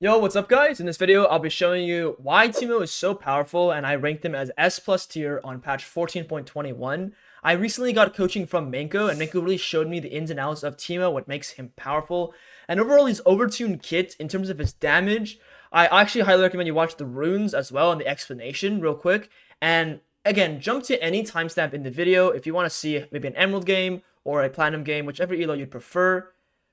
Yo, what's up guys? In this video, I'll be showing you why Teemo is so powerful and I ranked him as S+ tier on patch 14.21. I recently got coaching from Veigo and Veigo really showed me the ins and outs of Teemo, what makes him powerful. And overall, he's overtuned kit in terms of his damage. I actually highly recommend you watch the runes as well and the explanation real quick. And again, jump to any timestamp in the video if you want to see maybe an Emerald game or a Platinum game, whichever elo you'd prefer.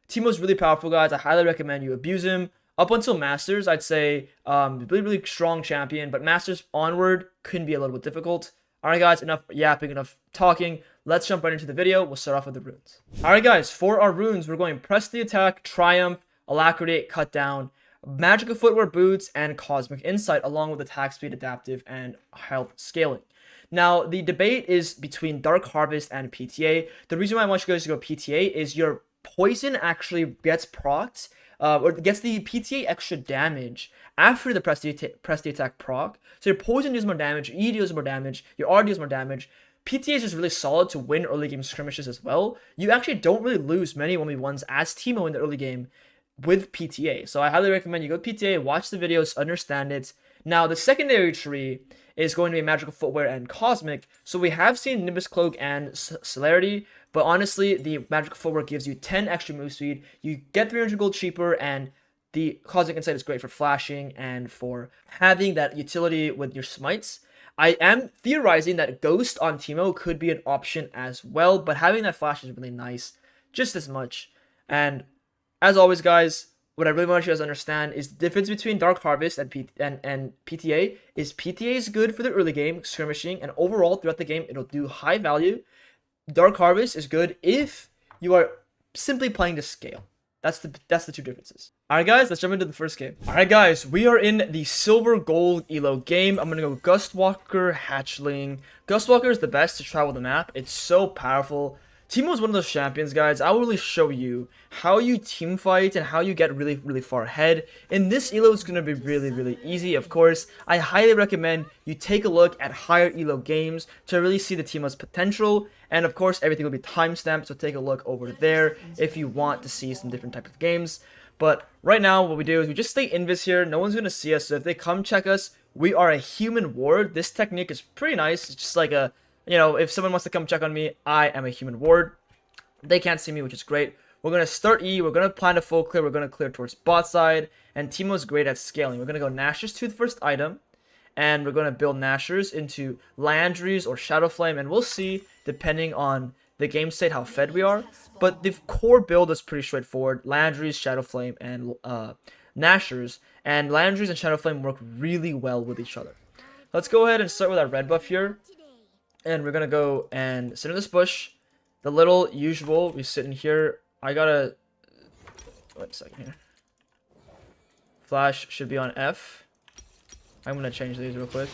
Teemo's really powerful, guys. I highly recommend you abuse him. Up until Masters, I'd say really strong champion, but Masters onward can be a little bit difficult. Alright guys, enough yapping, enough talking. Let's jump right into the video. We'll start off with the runes. Alright guys, for our runes, we're going Press the Attack, Triumph, Alacrity, Cut Down, Magical Footwear Boots, and Cosmic Insight, along with Attack Speed, Adaptive, and Health Scaling. Now, the debate is between Dark Harvest and PTA. The reason why I want you guys to go PTA is your Poison actually gets procced, or gets the PTA extra damage after the press the attack proc. So your poison deals more damage, your E deals more damage, your R deals more damage. PTA is just really solid to win early game skirmishes as well. You actually don't really lose many 1v1s as Teemo in the early game with PTA. So I highly recommend you go PTA, watch the videos, understand it. Now the secondary tree is going to be Magical Footwear and Cosmic. So we have seen Nimbus Cloak and Celerity, but honestly, the Magical Footwear gives you 10 extra move speed. You get 300 gold cheaper, and the Cosmic Insight is great for flashing and for having that utility with your smites. I am theorizing that Ghost on Teemo could be an option as well, but having that flash is really nice, just as much. And as always, guys, what I really want you guys to understand is the difference between Dark Harvest and PTA is PTA is good for the early game, skirmishing, and overall throughout the game, it'll do high value. Dark Harvest is good if you are simply playing to scale. That's the two differences. Alright guys, let's jump into the first game. Alright guys, we are in the silver gold elo game. I'm gonna go Gustwalker, Hatchling. Gustwalker is the best to travel the map. It's so powerful. Teemo is one of those champions, guys. I will really show you how you team fight and how you get really far ahead. In this elo, it's going to be really easy, of course. I highly recommend you take a look at higher elo games to really see the Teemo's potential. And of course, everything will be timestamped, so take a look over there if you want to see some different type of games. But right now, what we do is we just stay invis here. No one's going to see us, so if they come check us, we are a human ward. This technique is pretty nice. It's just like a... You know, if someone wants to come check on me, I am a human ward. They can't see me, which is great. We're going to start E. We're going to plan a full clear. We're going to clear towards bot side. And Teemo's great at scaling. We're going to go Nashers to the first item. And we're going to build Nashers into Landry's or Shadow Flame. And we'll see, depending on the game state, how fed we are. But the core build is pretty straightforward. Landry's, Shadow Flame, and Nashers. And Landry's and Shadow Flame work really well with each other. Let's go ahead and start with our red buff here. And we're going to go and sit in this bush. The little usual, we sit in here. I gotta... Wait a second here. Flash should be on F. I'm going to change these real quick.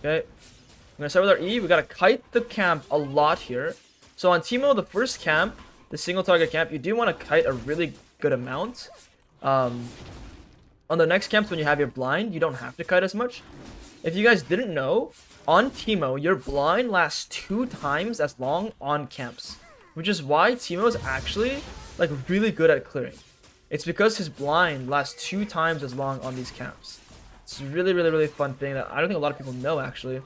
Okay. I'm going to start with our E. We got to kite the camp a lot here. So on Teemo, the first camp, the single target camp, you do want to kite a really good amount. On the next camps, when you have your blind, you don't have to kite as much. If you guys didn't know... On Teemo, your blind lasts 2 times as long on camps, which is why Teemo is actually like really good at clearing. It's because his blind lasts 2 times as long on these camps. It's a really fun thing that I don't think a lot of people know actually,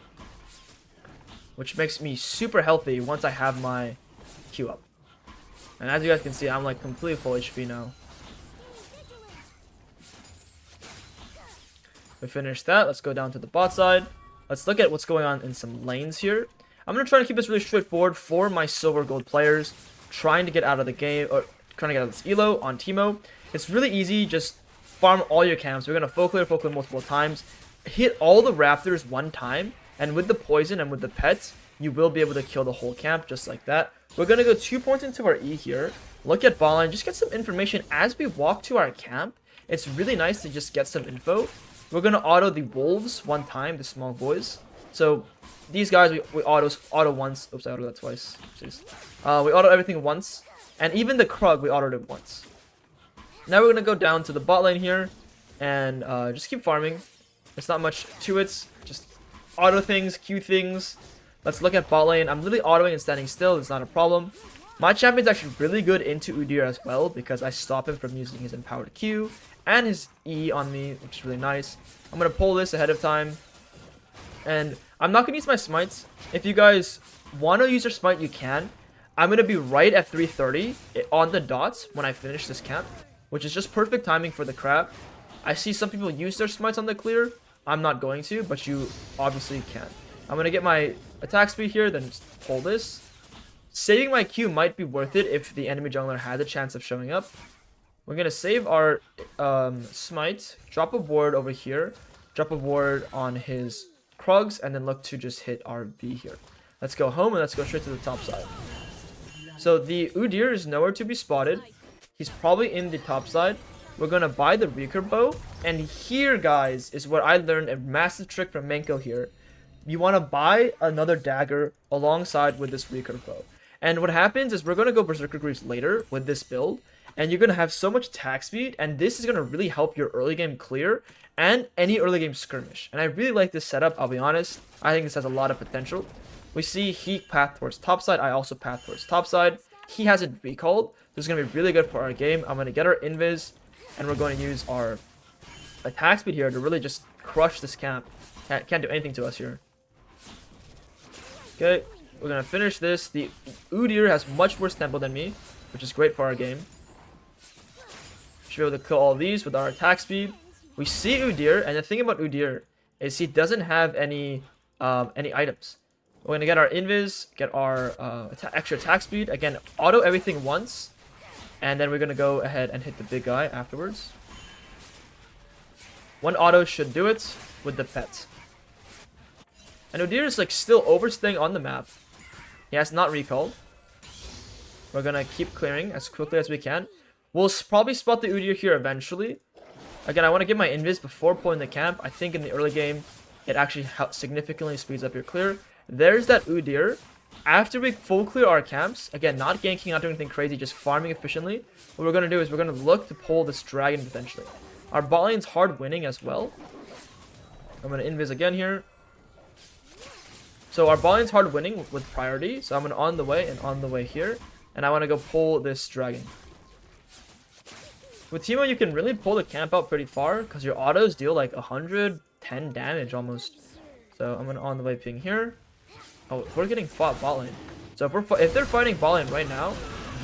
which makes me super healthy once I have my Q up. And as you guys can see, I'm like completely full HP now. We finished that. Let's go down to the bot side. Let's look at what's going on in some lanes here. I'm going to try to keep this really straightforward for my silver gold players trying to get out of the game, or trying to get out of this elo on Teemo. It's really easy. Just farm all your camps. We're going to full clear multiple times. Hit all the raptors one time. And with the poison and with the pets, you will be able to kill the whole camp just like that. We're going to go 2 points into our E here. Look at bot line. Just get some information as we walk to our camp. It's really nice to just get some info. We're going to auto the wolves one time, the small boys. So these guys, we auto once. Oops, I autoed that twice. Jeez. We auto everything once. And even the Krug, we autoed it once. Now we're going to go down to the bot lane here. And just keep farming. There's not much to it. Just auto things, Q things. Let's look at bot lane. I'm literally autoing and standing still. It's not a problem. My champion's actually really good into Udyr as well because I stop him from using his empowered Q and his E on me, which is really nice. I'm going to pull this ahead of time. And I'm not going to use my smites. If you guys want to use your smite, you can. I'm going to be right at 330 on the dots when I finish this camp, which is just perfect timing for the crab. I see some people use their smites on the clear. I'm not going to, but you obviously can. I'm going to get my attack speed here, then just pull this. Saving my Q might be worth it if the enemy jungler has a chance of showing up. We're going to save our smite, drop a ward over here, drop a ward on his Krugs, and then look to just hit our B here. Let's go home and let's go straight to the top side. So the Udyr is nowhere to be spotted. He's probably in the top side. We're going to buy the recurve bow. And here, guys, is where I learned a massive trick from Menko here. You want to buy another dagger alongside with this recurve bow. And what happens is we're going to go Berserker Greaves later with this build. And you're going to have so much attack speed. And this is going to really help your early game clear and any early game skirmish. And I really like this setup, I'll be honest. I think this has a lot of potential. We see he path towards top side. I also path towards top side. He hasn't recalled. This is going to be really good for our game. I'm going to get our invis. And we're going to use our attack speed here to really just crush this camp. Can't do anything to us here. Okay, we're going to finish this. The Udyr has much worse tempo than me, which is great for our game. Should be able to kill all these with our attack speed. We see Udyr, and the thing about Udyr is he doesn't have any items. We're going to get our invis, get our extra attack speed. Again, auto everything once. And then we're going to go ahead and hit the big guy afterwards. One auto should do it with the pet. And Udyr is like still overstaying on the map. He has not recalled. We're going to keep clearing as quickly as we can. We'll probably spot the Udyr here eventually. Again, I want to get my invis before pulling the camp. I think in the early game, it actually significantly speeds up your clear. There's that Udyr. After we full clear our camps, again, not ganking, not doing anything crazy, just farming efficiently, what we're going to do is we're going to look to pull this dragon potentially. Our bot lane's hard winning as well. I'm going to invis again here. So our bot lane's hard winning with priority, so I'm going to on the way and on the way here. And I want to go pull this dragon. With Teemo, you can really pull the camp out pretty far because your autos deal like 110 damage almost. So I'm going to on the way ping here. Oh, we're getting fought bot lane. So if they're fighting bot lane right now,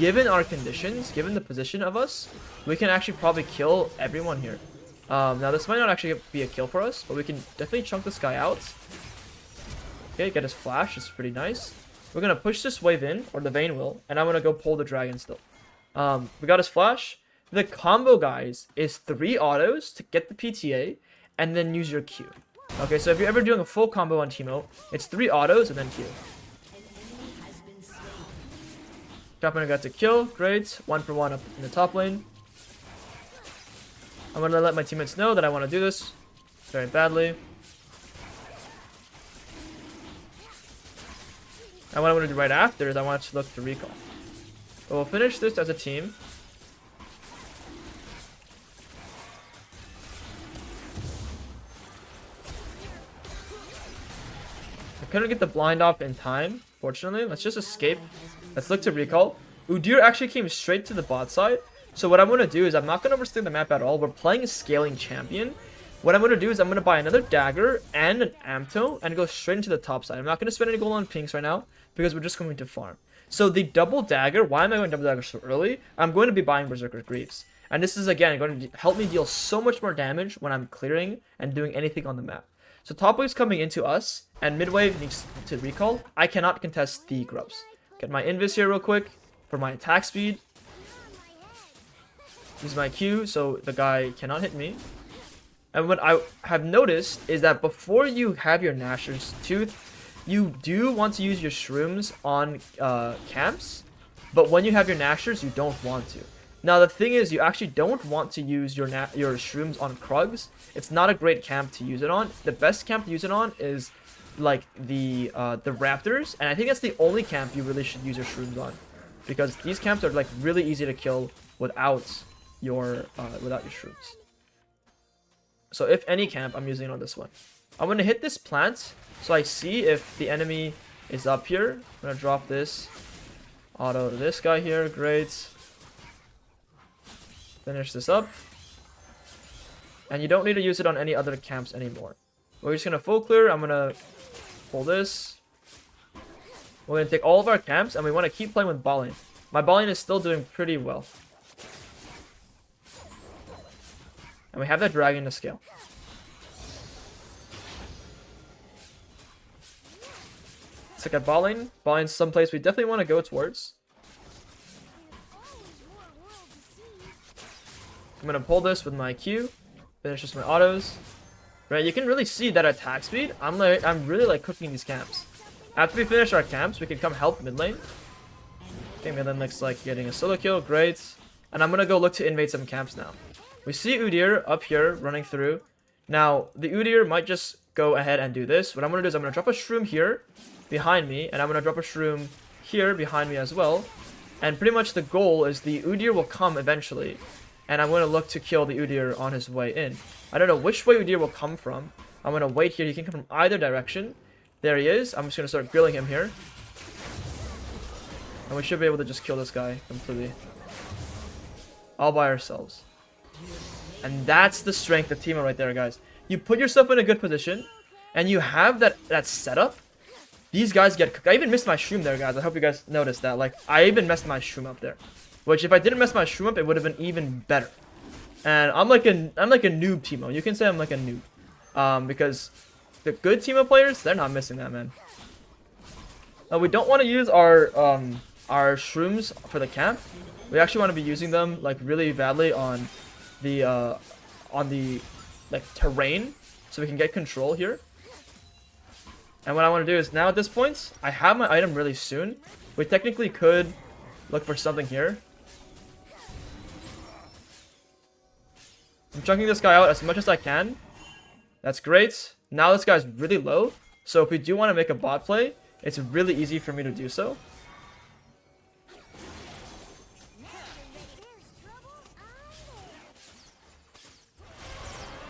given our conditions, given the position of us, we can actually probably kill everyone here. Now this might not actually be a kill for us, but we can definitely chunk this guy out. Okay, get his flash. It's pretty nice. We're gonna push this wave in, or the Vayne will, and I'm gonna go pull the dragon still. We got his flash. The combo, guys, is 3 autos to get the PTA, and then use your Q. Okay, so if you're ever doing a full combo on Teemo, it's 3 autos and then Q. Top laner got to kill. Great. 1 for 1 up in the top lane. I'm going to let my teammates know that I want to do this very badly. And what I'm going to do right after is I want to look to recall. But we'll finish this as a team. Couldn't get the blind off in time, fortunately. Let's just escape. Let's look to recall. Udyr actually came straight to the bot side. So what I'm going to do is I'm not going to overstay the map at all. We're playing a scaling champion. What I'm going to do is I'm going to buy another dagger and an Amto and go straight into the top side. I'm not going to spend any gold on pinks right now because we're just going to farm. So the double dagger, why am I going double dagger so early? I'm going to be buying Berserker Greaves. And this is, again, going to help me deal so much more damage when I'm clearing and doing anything on the map. So top wave's coming into us, and mid wave needs to recall. I cannot contest the grubs. Get my invis here real quick for my attack speed. Use my Q so the guy cannot hit me. And what I have noticed is that before you have your Gnasher's Tooth, you do want to use your shrooms on camps, but when you have your Gnashers, you don't want to. Now the thing is, you actually don't want to use your shrooms on Krugs. It's not a great camp to use it on. The best camp to use it on is like the Raptors, and I think that's the only camp you really should use your shrooms on, because these camps are like really easy to kill without your shrooms. So if any camp, I'm using it on this one. I'm gonna hit this plant so I see if the enemy is up here. I'm gonna drop this. Auto this guy here. Great. Finish this up. And you don't need to use it on any other camps anymore. We're just going to full clear. I'm going to pull this. We're going to take all of our camps, and we want to keep playing with bot lane. My bot lane is still doing pretty well. And we have that dragon to scale. Let's look at bot lane. Bot lane's someplace we definitely want to go towards. I'm going to pull this with my Q. Finish just my autos. Right, you can really see that attack speed. I'm really like cooking these camps. After we finish our camps, we can come help mid lane. Okay, mid lane looks like getting a solo kill. Great. And I'm going to go look to invade some camps now. We see Udyr up here running through. Now, the Udyr might just go ahead and do this. What I'm going to do is I'm going to drop a shroom here behind me. And I'm going to drop a shroom here behind me as well. And pretty much the goal is the Udyr will come eventually. And I'm going to look to kill the Udyr on his way in. I don't know which way Udyr will come from. I'm going to wait here. He can come from either direction. There he is. I'm just going to start grilling him here. And we should be able to just kill this guy completely. All by ourselves. And that's the strength of Teemo right there, guys. You put yourself in a good position. And you have that setup. These guys get cooked. I even missed my shroom there, guys. I hope you guys noticed that. Like, I even messed my shroom up there. Which, if I didn't mess my shroom up, it would have been even better. And I'm like a noob Teemo. You can say I'm like a noob. Because the good Teemo players, they're not missing that, man. We don't want to use our shrooms for the camp. We actually want to be using them like really badly on the like terrain, so we can get control here. And what I want to do is now at this point, I have my item really soon. We technically could look for something here. I'm chunking this guy out as much as I can. That's great. Now this guy's really low. So if we do want to make a bot play, it's really easy for me to do so.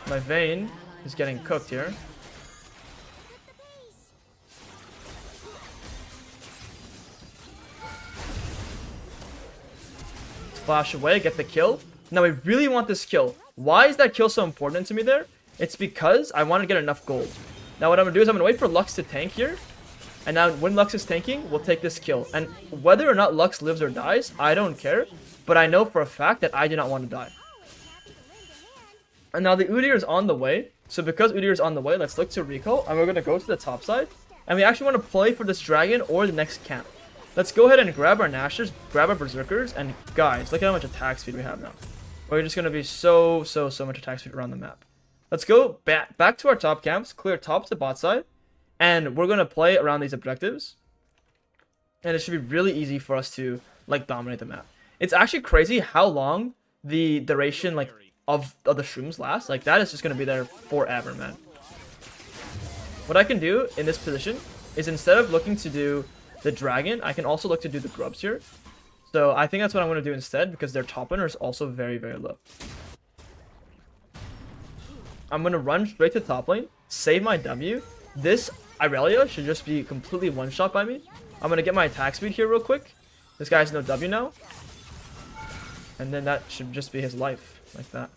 My Vayne is getting cooked here. Flash away, get the kill. Now we really want this kill. Why is that kill so important to me there? It's because I want to get enough gold. Now what I'm going to do is I'm going to wait for Lux to tank here. And now when Lux is tanking, we'll take this kill. And whether or not Lux lives or dies, I don't care. But I know for a fact that I do not want to die. And now the Udyr is on the way. So because Udyr is on the way, let's look to recall. And we're going to go to the top side. And we actually want to play for this dragon or the next camp. Let's go ahead and grab our Nashers, grab our Berserkers, and guys, look at how much attack speed we have now. We're just going to be so much attack speed around the map. Let's go back to our top camps, clear top to bot side, and we're going to play around these objectives. And it should be really easy for us to, like, dominate the map. It's actually crazy how long the duration, like, of the shrooms lasts. Like, that is just going to be there forever, man. What I can do in this position is instead of looking to do the dragon, I can also look to do the grubs here. So I think that's what I'm going to do instead, because their top laner is also very low. I'm going to run straight to top lane, save my W. This Irelia should just be completely one-shot by me. I'm going to get my attack speed here real quick. This guy has no W now. And then that should just be his life, like that.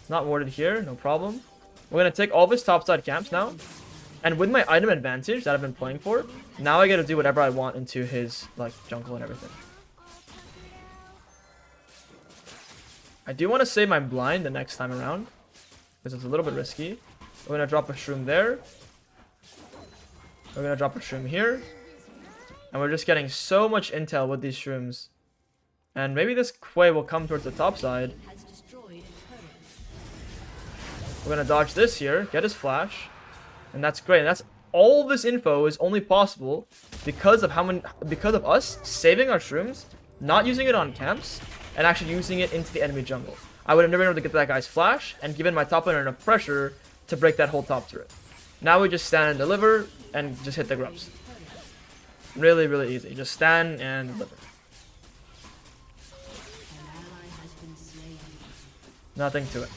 It's not warded here, no problem. We're going to take all of his topside camps now. And with my item advantage that I've been playing for, now I get to do whatever I want into his, like, jungle and everything. I do want to save my blind the next time around, because it's a little bit risky. We're going to drop a shroom there. We're going to drop a shroom here. And we're just getting so much intel with these shrooms. And maybe this Quay will come towards the top side. We're going to dodge this here, get his flash. And that's great. And that's all this info is only possible because of us saving our shrooms, not using it on camps, and actually using it into the enemy jungle. I would have never been able to get that guy's flash and given my top laner enough pressure to break that whole top turret. Now we just stand and deliver and just hit the grubs. Really easy. Just stand and deliver. Nothing to it.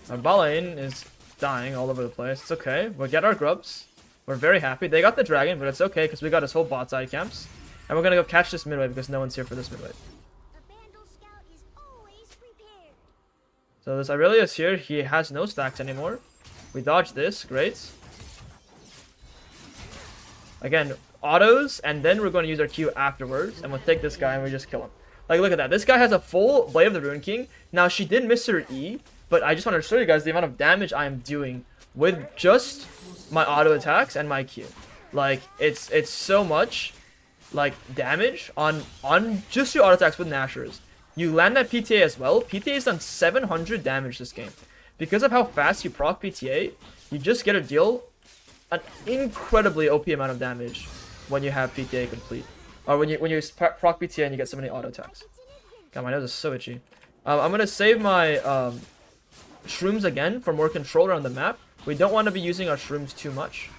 Our bot lane is dying all over the place. It's okay. We'll get our grubs. We're very happy. They got the dragon, but it's okay because we got his whole bot side camps. And we're going to go catch this mid wave because no one's here for this mid wave. So this Aurelius here, he has no stacks anymore. We dodged this, great. Again, autos, and then we're going to use our Q afterwards. And we'll take this guy and we just kill him. Like, look at that. This guy has a full Blade of the Rune King. Now, she did miss her E, but I just want to show you guys the amount of damage I am doing with just my auto attacks and my Q. Like, it's so much, like, damage on just your auto attacks with Nashers. You land that PTA as well. PTA has done 700 damage this game. Because of how fast you proc PTA, you just get to deal an incredibly OP amount of damage when you have PTA complete. Or when you proc PTA and you get so many auto attacks. God, my nose is so itchy. I'm going to save my shrooms again for more control around the map. We don't want to be using our shrooms too much.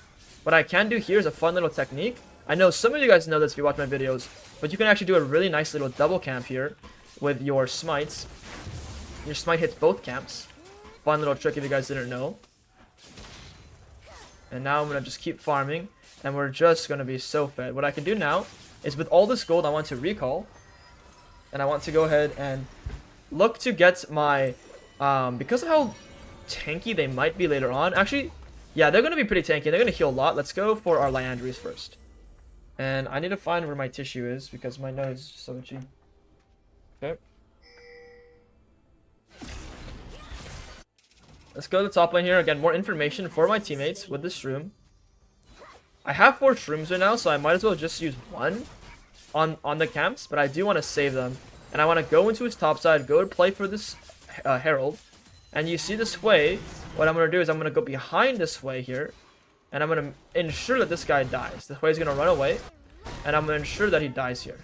What I can do here is a fun little technique. I know some of you guys know this if you watch my videos, but you can actually do a really nice little double camp here with your smites. Your smite hits both camps. Fun little trick if you guys didn't know. And now I'm going to just keep farming, and we're just going to be so fed. What I can do now is with all this gold, I want to recall, and I want to go ahead and look to get my, because of how tanky they might be later on. Actually, yeah, they're going to be pretty tanky. They're going to heal a lot. Let's go for our Liandry's first. And I need to find where my tissue is because my nose is so itchy. Okay. Let's go to the top lane here. Again, more information for my teammates with this shroom. I have 4 shrooms right now, so I might as well just use 1 on the camps. But I do want to save them. And I want to go into his top side, go to play for this Herald. And you see this way, what I'm going to do is I'm going to go behind this way here. And I'm going to ensure that this guy dies. This way he's going to run away. And I'm going to ensure that he dies here.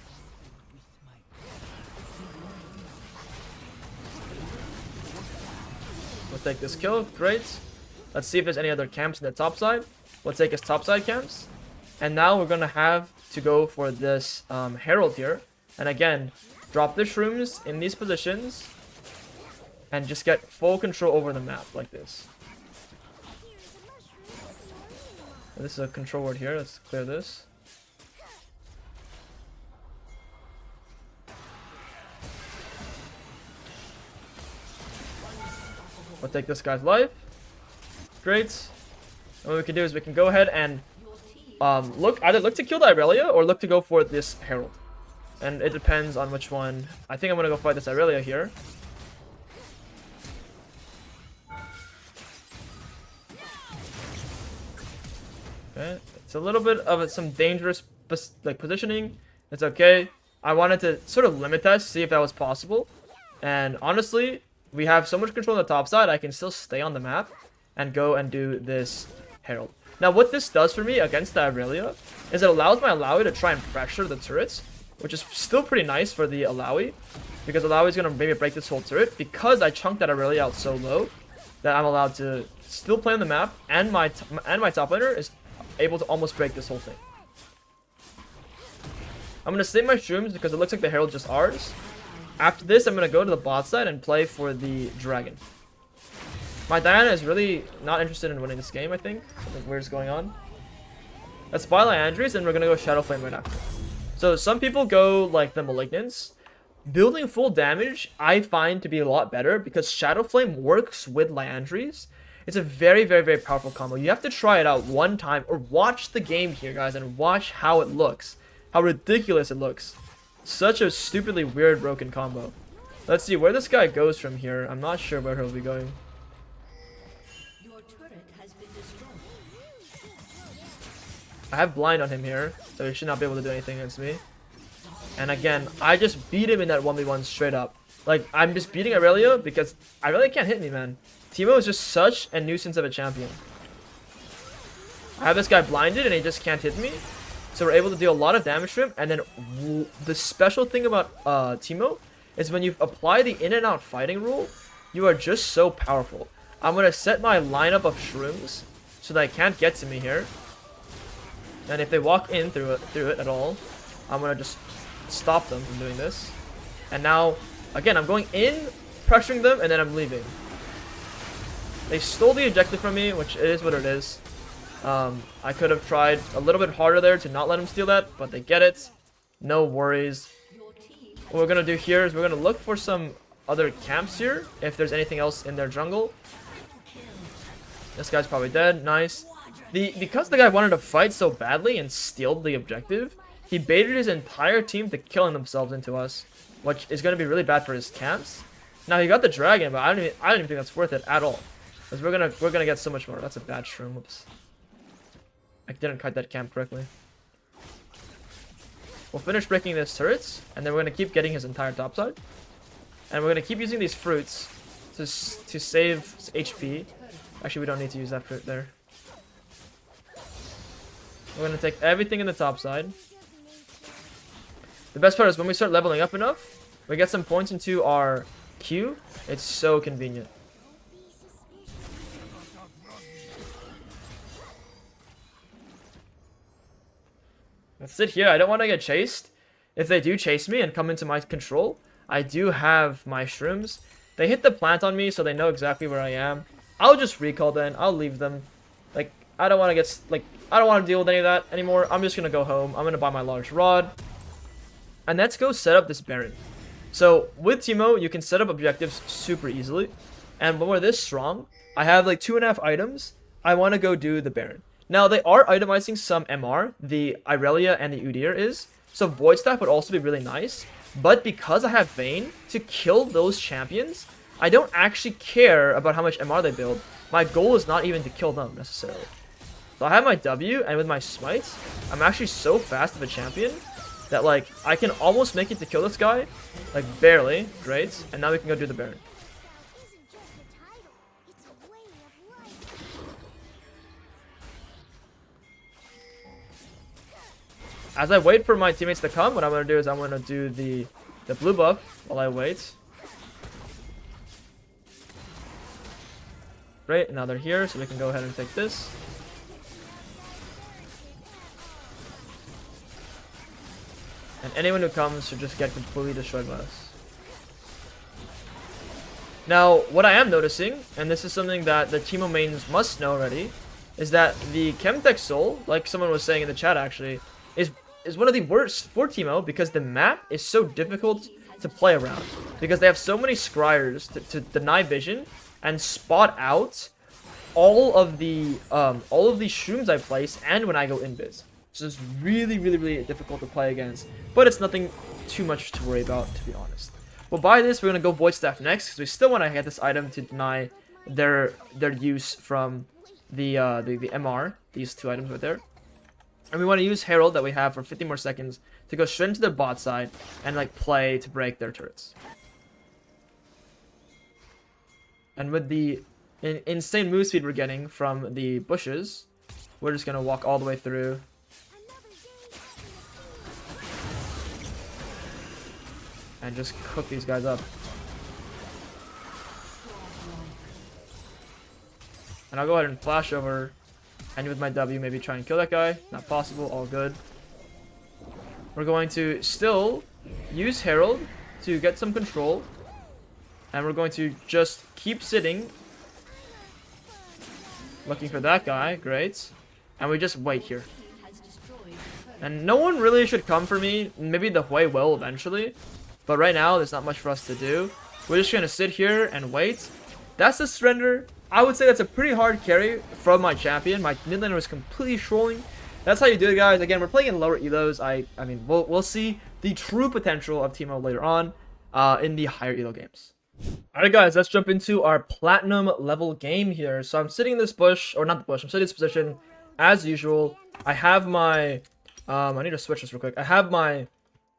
We'll take this kill. Great. Let's see if there's any other camps in the top side. We'll take his top side camps. And now we're going to have to go for this Herald here. And again, drop the shrooms in these positions. And just get full control over the map like this. And this is a control word here. Let's clear this. We'll take this guy's life. Great. And what we can do is we can go ahead and either look to kill the Irelia or look to go for this Herald. And it depends on which one. I think I'm going to go fight this Irelia here. Okay. It's a little bit of some dangerous positioning. It's okay. I wanted to sort of limit that, see if that was possible. And honestly, we have so much control on the top side, I can still stay on the map and go and do this Herald. Now, what this does for me against the Irelia is it allows my Alawi to try and pressure the turrets, which is still pretty nice for the Alawi, because Alawi is going to maybe break this whole turret because I chunked that Irelia out so low that I'm allowed to still play on the map, and my top laner is able to almost break this whole thing. I'm going to save my shrooms because it looks like the Herald just ours. After this, I'm going to go to the bot side and play for the dragon. My Diana is really not interested in winning this game, I think. Something weird's going on. Let's buy Liandry's and we're going to go Shadow Flame right after. So some people go like the Malignants. Building full damage, I find to be a lot better because Shadow Flame works with Liandry's. It's a very, very, very powerful combo. You have to try it out one time or watch the game here, guys, and watch how it looks. How ridiculous it looks. Such a stupidly weird broken combo. Let's see where this guy goes from here. I'm not sure where he'll be going. Your turret has been destroyed. I have blind on him here, so he should not be able to do anything against me. And again, I just beat him in that 1v1 straight up. Like, I'm just beating Irelia because Irelia can't hit me, man. Teemo is just such a nuisance of a champion. I have this guy blinded and he just can't hit me. So we're able to deal a lot of damage to him. And then the special thing about Teemo is when you apply the in and out fighting rule, you are just so powerful. I'm going to set my lineup of shrooms so they can't get to me here. And if they walk in through it at all, I'm going to just stop them from doing this. And now, again, I'm going in, pressuring them, and then I'm leaving. They stole the objective from me, which is what it is. I could have tried a little bit harder there to not let him steal that, but they get it. No worries. What we're going to do here is we're going to look for some other camps here, if there's anything else in their jungle. This guy's probably dead. Nice. Because the guy wanted to fight so badly and steal the objective, he baited his entire team to killing themselves into us, which is going to be really bad for his camps. Now he got the dragon, but I don't even think that's worth it at all, because we're gonna get so much more. That's a bad shroom. Whoops. I didn't kite that camp correctly. We'll finish breaking this turrets, and then we're gonna keep getting his entire top side, and we're gonna keep using these fruits to save HP. Actually, we don't need to use that fruit there. We're gonna take everything in the top side. The best part is when we start leveling up enough, we get some points into our Q. It's so convenient. Let's sit here. I don't want to get chased. If they do chase me and come into my control, I do have my shrooms. They hit the plant on me, so they know exactly where I am. I'll just recall then. I'll leave them. Like, I don't want to get, like, I don't want to deal with any of that anymore. I'm just going to go home. I'm going to buy my large rod. And let's go set up this Baron. So, with Teemo, you can set up objectives super easily. And when we're this strong, I have like 2.5 items. I want to go do the Baron. Now, they are itemizing some MR, the Irelia and the Udyr is. So, Void Staff would also be really nice. But because I have Vayne to kill those champions, I don't actually care about how much MR they build. My goal is not even to kill them, necessarily. So, I have my W, and with my smites, I'm actually so fast of a champion that, like, I can almost make it to kill this guy. Like, barely. Great. And now we can go do the Baron. As I wait for my teammates to come, what I'm going to do is I'm going to do the blue buff while I wait. Great. Now they're here, so we can go ahead and take this. And anyone who comes should just get completely destroyed by us. Now, what I am noticing, and this is something that the Teemo mains must know already, is that the Chemtech Soul, like someone was saying in the chat actually, is one of the worst for Teemo because the map is so difficult to play around. Because they have so many scryers to deny vision and spot out all of the shrooms I place and when I go invis. So it's really, really, really difficult to play against. But it's nothing too much to worry about, to be honest. Well, by this, we're going to go Void Staff next, because we still want to get this item to deny their use from the MR, these two items right there. And we want to use Herald that we have for 50 more seconds to go straight into their bot side and, like, play to break their turrets. And with the insane move speed we're getting from the bushes, we're just going to walk all the way through. And just cook these guys up. And I'll go ahead and flash over. And with my W, maybe try and kill that guy. Not possible. All good. We're going to still use Herald to get some control. And we're going to just keep sitting. Looking for that guy. Great. And we just wait here. And no one really should come for me. Maybe the Hui will eventually. But right now, there's not much for us to do. We're just going to sit here and wait. That's the surrender. I would say that's a pretty hard carry from my champion. My mid laner was completely trolling. That's how you do it, guys. Again, we're playing in lower elos. I mean, we'll see the true potential of Teemo later on in the higher elo games. Alright, guys, let's jump into our platinum level game here. So I'm sitting in this bush, or not the bush, I'm sitting in this position as usual. I have my, I need to switch this real quick. I have my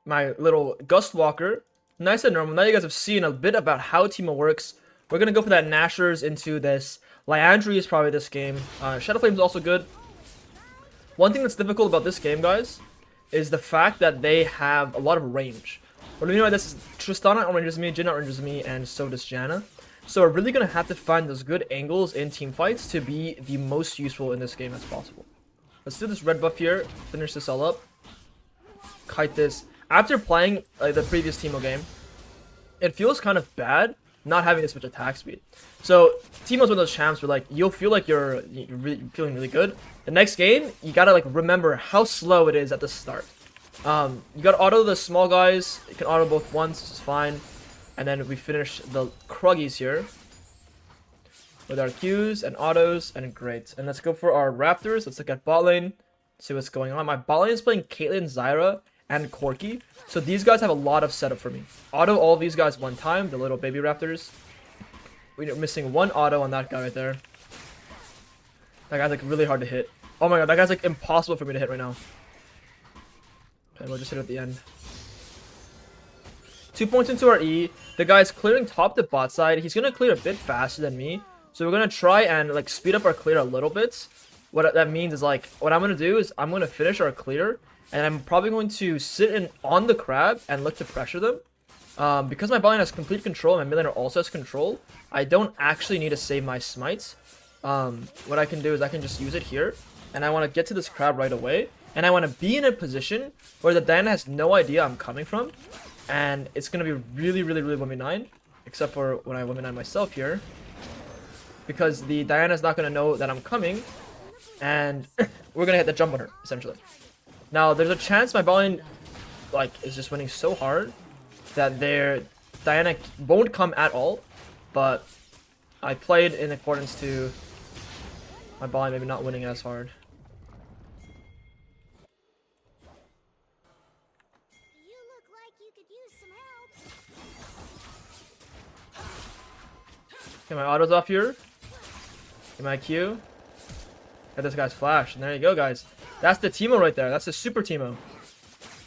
little Gust Walker, nice and normal. Now you guys have seen a bit about how Teemo works. We're going to go for that Nashers into this. Liandry is probably this game. Shadow Flame is also good. One thing that's difficult about this game, guys, is the fact that they have a lot of range. What do you mean by this is Tristana outranges me, Jhin outranges me, and so does Janna. So we're really going to have to find those good angles in team fights to be the most useful in this game as possible. Let's do this red buff here, finish this all up. Kite this. After playing the previous Teemo game, it feels kind of bad not having this much attack speed. So Teemo's one of those champs where like you'll feel like you're really feeling really good. The next game, you gotta like remember how slow it is at the start. You gotta auto the small guys. You can auto both once, which is fine. And then we finish the Kruggies here with our Qs and autos, and great. And let's go for our Raptors. Let's look at bot lane, see what's going on. My bot lane is playing Caitlyn, Zyra, and Corki. So these guys have a lot of setup for me. Auto all of these guys one time, the little baby Raptors. We're missing one auto on that guy right there. That guy's like really hard to hit. Oh my god, that guy's like impossible for me to hit right now. Okay, we'll just hit at the end. 2 points into our E. The guy's clearing top to bot side. He's gonna clear a bit faster than me. So we're gonna try and like speed up our clear a little bit. What that means is like, what I'm gonna do is I'm gonna finish our clear. And I'm probably going to sit in on the crab and look to pressure them. Because my bot lane has complete control and my mid laner also has control, I don't actually need to save my smites. What I can do is I can just use it here. And I want to get to this crab right away. And I want to be in a position where the Diana has no idea I'm coming from. And it's going to be really, really, really 1v9. Except for when I 1v9 myself here. Because the Diana's not going to know that I'm coming. And we're going to hit the jump on her, essentially. Now, there's a chance my bot lane, like, is just winning so hard that their Diana won't come at all. But I played in accordance to my bot lane maybe not winning as hard. You look like you could use some help. Okay, my auto's off here. Get my Q. Get this guy's flash. And there you go, guys. That's the Teemo right there. That's the super Teemo.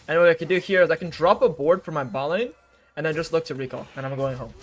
And what I can do here is I can drop a board for my bot lane and then just look to recall. And I'm going home.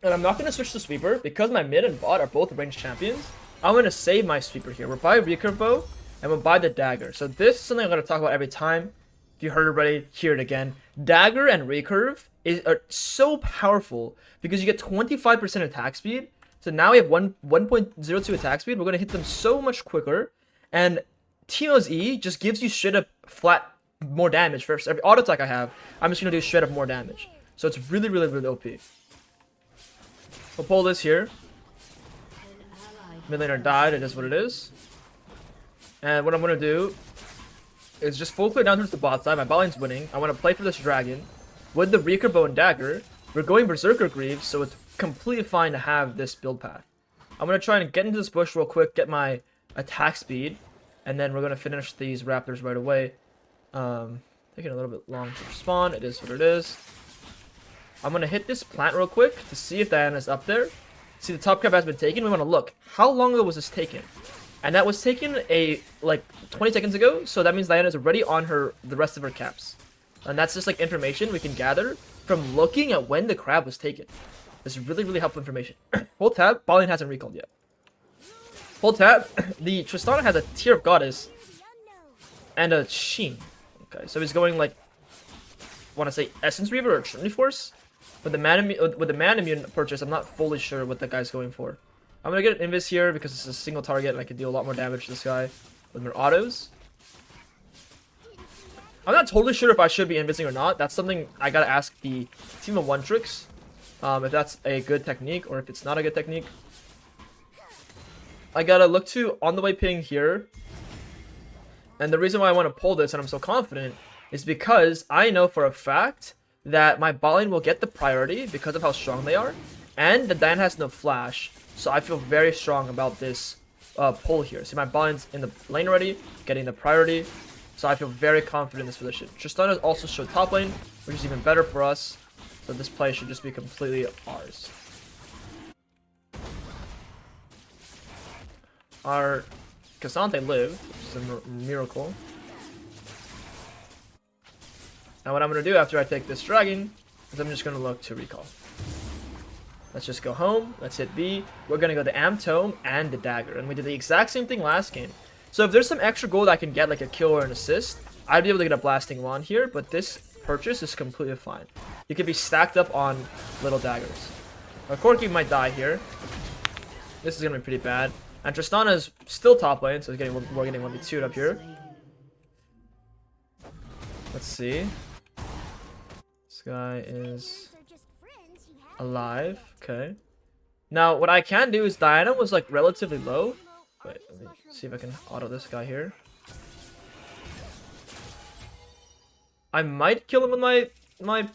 And I'm not going to switch to sweeper because my mid and bot are both ranged champions. I'm going to save my sweeper here. We'll buy recurve bow and we'll buy the dagger. So this is something I'm going to talk about every time. If you heard it already, hear it again. Dagger and recurve are so powerful because you get 25% attack speed. So now we have 1.02 attack speed. We're going to hit them so much quicker. And Teemo's E just gives you straight up flat more damage. For every auto attack I have, I'm just going to do straight up more damage. So it's really, really, really OP. We'll pull this here. Mid laner died. It is what it is. And what I'm going to do is just full clear down towards the bot side. My bot lane's winning. I want to play for this dragon. With the recurve bow and dagger, we're going Berserker Greaves, so it's completely fine to have this build path. I'm going to try and get into this bush real quick, get my attack speed, and then we're going to finish these Raptors right away. Taking a little bit long to spawn. It is what it is. I'm going to hit this plant real quick to see if Diana's up there. See, the top cap has been taken. We want to look. How long ago was this taken? And that was taken like 20 seconds ago, so that means Diana's already on the rest of her caps. And that's just like information we can gather from looking at when the crab was taken. This is really, really helpful information. Hold tab. Bot lane hasn't recalled yet. Hold tab. The Tristana has a Tear of Goddess and a Sheen. Okay, so he's going like, I want to say Essence Reaver or Trinity Force. With the man immune purchase, I'm not fully sure what the guy's going for. I'm gonna get an Invis here because it's a single target and I can deal a lot more damage to this guy with more autos. I'm not totally sure if I should be invising or not. That's something I gotta ask the Teemo One tricks. If that's a good technique or if it's not a good technique. I gotta look to on the way ping here. And the reason why I want to pull this and I'm so confident is because I know for a fact that my bot lane will get the priority because of how strong they are. And the Diana has no flash. So I feel very strong about this pull here. See, my bot lane's in the lane already, getting the priority. So I feel very confident in this position. Tristana also showed top lane, which is even better for us. So this play should just be completely ours. Our Cassante lived, which is a miracle. Now what I'm going to do after I take this dragon is I'm just going to look to recall. Let's just go home. Let's hit B. We're going to go the Am Tome and the Dagger. And we did the exact same thing last game. So if there's some extra gold I can get, like a kill or an assist, I'd be able to get a Blasting Wand here. But this purchase is completely fine. You could be stacked up on little daggers. Our Corki might die here. This is going to be pretty bad. And Tristana is still top lane, so we're getting 1v2'd up here. Let's see. This guy is Alive. Okay. Now, what I can do is Diana was like relatively low. Wait, let me see if I can auto this guy here. I might kill him with my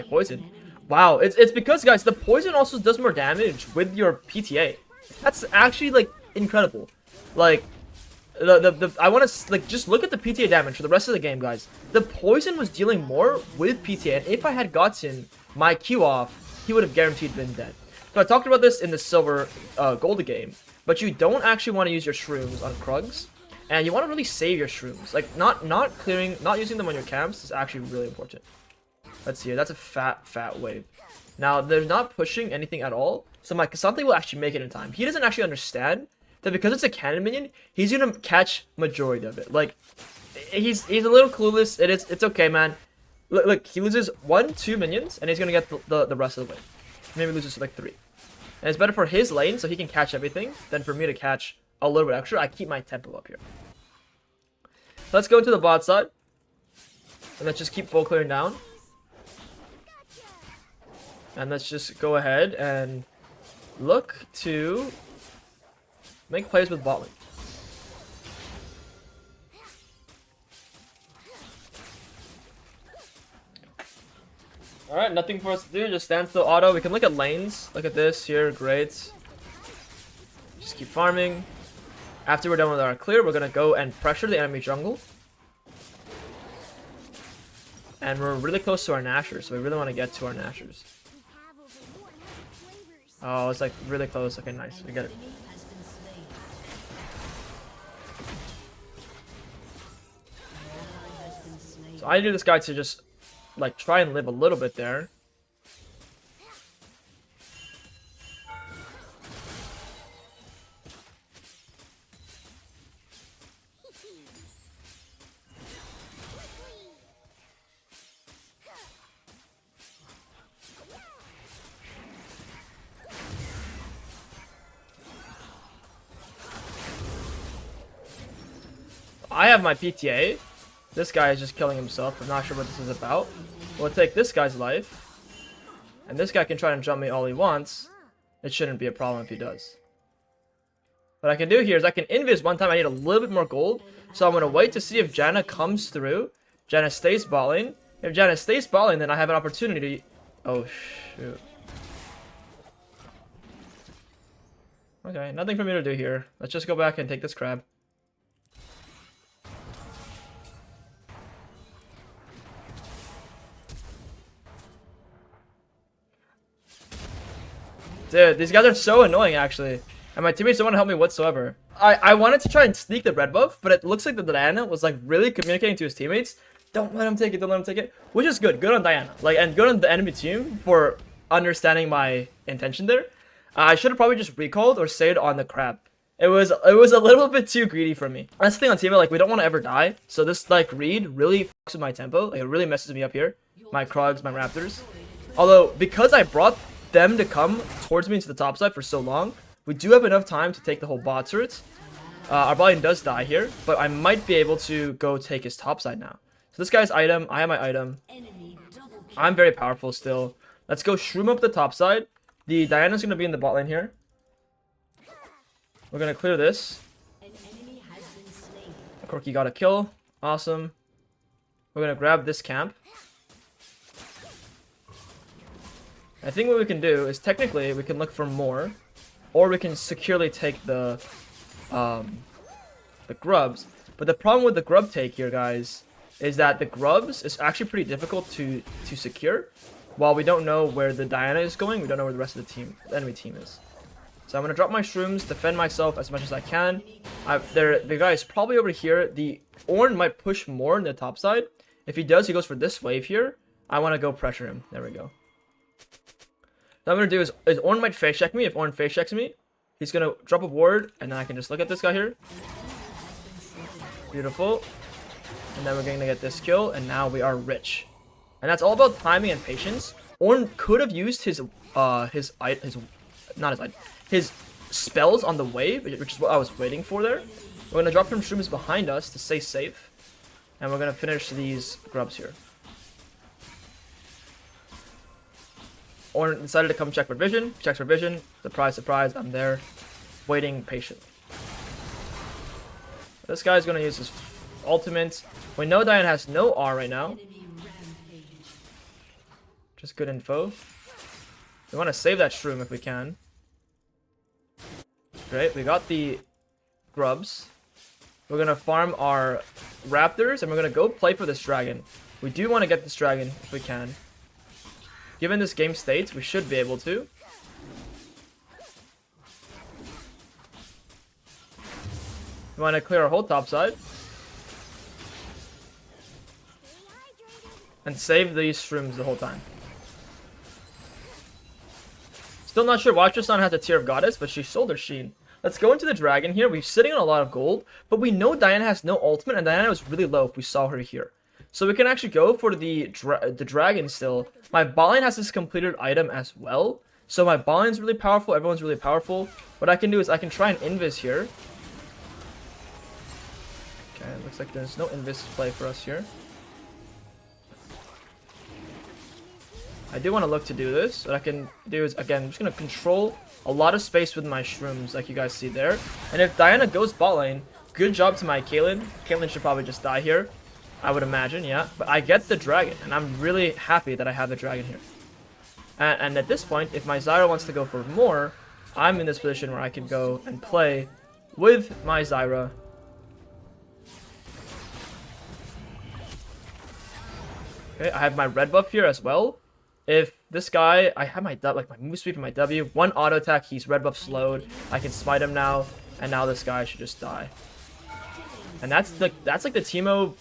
poison. Wow, it's because guys, the poison also does more damage with your PTA. That's actually like incredible. Like I want to like just look at the PTA damage for the rest of the game, guys. The poison was dealing more with PTA, and if I had gotten my Q off, he would have guaranteed been dead. So I talked about this in the silver gold game, but you don't actually want to use your shrooms on Krugs, and you want to really save your shrooms. Like not using them on your camps is actually really important. Let's see here. That's a fat wave. Now they're not pushing anything at all, so my Cassante will actually make it in time. He doesn't actually understand that because it's a cannon minion, he's gonna catch majority of it. Like he's a little clueless. It's okay, man. Look, he loses 1-2 minions, and he's gonna get the rest of the wave. Maybe loses like 3. And it's better for his lane, so he can catch everything, than for me to catch a little bit extra. I keep my tempo up here. Let's go into the bot side, and let's just keep full clearing down. And let's just go ahead and look to make plays with bot lane. Alright, nothing for us to do, just stand still auto. We can look at lanes. Look at this here, great. Just keep farming. After we're done with our clear, we're gonna go and pressure the enemy jungle. And we're really close to our Nashers, so we really want to get to our Nashers. Oh, it's like really close. Okay, nice. We get it. So I need this guy to just like try and live a little bit there. I have my PTA. This guy is just killing himself. I'm not sure what this is about. We'll take this guy's life. And this guy can try and jump me all he wants. It shouldn't be a problem if he does. What I can do here is I can invis one time. I need a little bit more gold. So I'm going to wait to see if Janna comes through. Janna stays bot lane. If Janna stays bot lane, then I have an opportunity. Oh, shoot. Okay, nothing for me to do here. Let's just go back and take this crab. Dude, these guys are so annoying, actually. And my teammates don't want to help me whatsoever. I wanted to try and sneak the red buff, but it looks like the Diana was like really communicating to his teammates. Don't let him take it, don't let him take it. Which is good. Good on Diana. Like, and good on the enemy team for understanding my intention there. I should have probably just recalled or saved on the crab. It was a little bit too greedy for me. That's the thing on Teemo, like we don't want to ever die. So this like read really fucks with my tempo. Like it really messes me up here. My Krugs, my Raptors. Although because I brought them to come towards me into the top side for so long, we do have enough time to take the whole bot turret. Our bot lane does die here, but I might be able to go take his top side now. So this guy's item, I have my item. I'm very powerful still. Let's go shroom up the top side. The Diana's going to be in the bot lane here. We're going to clear this. Corki got a kill. Awesome. We're going to grab this camp. I think what we can do is technically we can look for more, or we can securely take the grubs. But the problem with the grub take here, guys, is that the grubs is actually pretty difficult to secure. While we don't know where the Diana is going, we don't know where the rest of the team, the enemy team is. So I'm gonna drop my shrooms, defend myself as much as I can. The guy is probably over here. The Ornn might push more in the top side. If he does, he goes for this wave here. I want to go pressure him. There we go. What I'm gonna do is Ornn might face check me. If Ornn face checks me, he's gonna drop a ward, and then I can just look at this guy here. Beautiful. And then we're gonna get this kill, and now we are rich. And that's all about timing and patience. Ornn could have used his spells on the wave, which is what I was waiting for there. We're gonna drop some shrooms behind us to stay safe, and we're gonna finish these grubs here. Ornn decided to come check for vision. Checks for vision. Surprise, surprise, I'm there. Waiting patiently. This guy's going to use his ultimate. We know Diana has no R right now. Just good info. We want to save that shroom if we can. Great, we got the grubs. We're going to farm our raptors, and we're going to go play for this dragon. We do want to get this dragon if we can. Given this game state, we should be able to. We want to clear our whole top side. And save these shrooms the whole time. Still not sure why Tristan has a tier of goddess, but she sold her Sheen. Let's go into the dragon here. We're sitting on a lot of gold, but we know Diana has no ultimate, and Diana was really low if we saw her here. So we can actually go for the dragon still. My bot lane has this completed item as well. So my bot lane's really powerful. Everyone's really powerful. What I can do is I can try and invis here. Okay, looks like there's no invis play for us here. I do want to look to do this. What I can do is, again, I'm just going to control a lot of space with my shrooms, like you guys see there. And if Diana goes bot lane, good job to my Caitlyn. Caitlyn should probably just die here, I would imagine, yeah. But I get the dragon, and I'm really happy that I have the dragon here. And at this point, if my Zyra wants to go for more, I'm in this position where I can go and play with my Zyra. Okay, I have my red buff here as well. If this guy, I have my move sweep and my W, one auto attack, he's red buff slowed. I can smite him now, and now this guy should just die. And that's like the Teemo,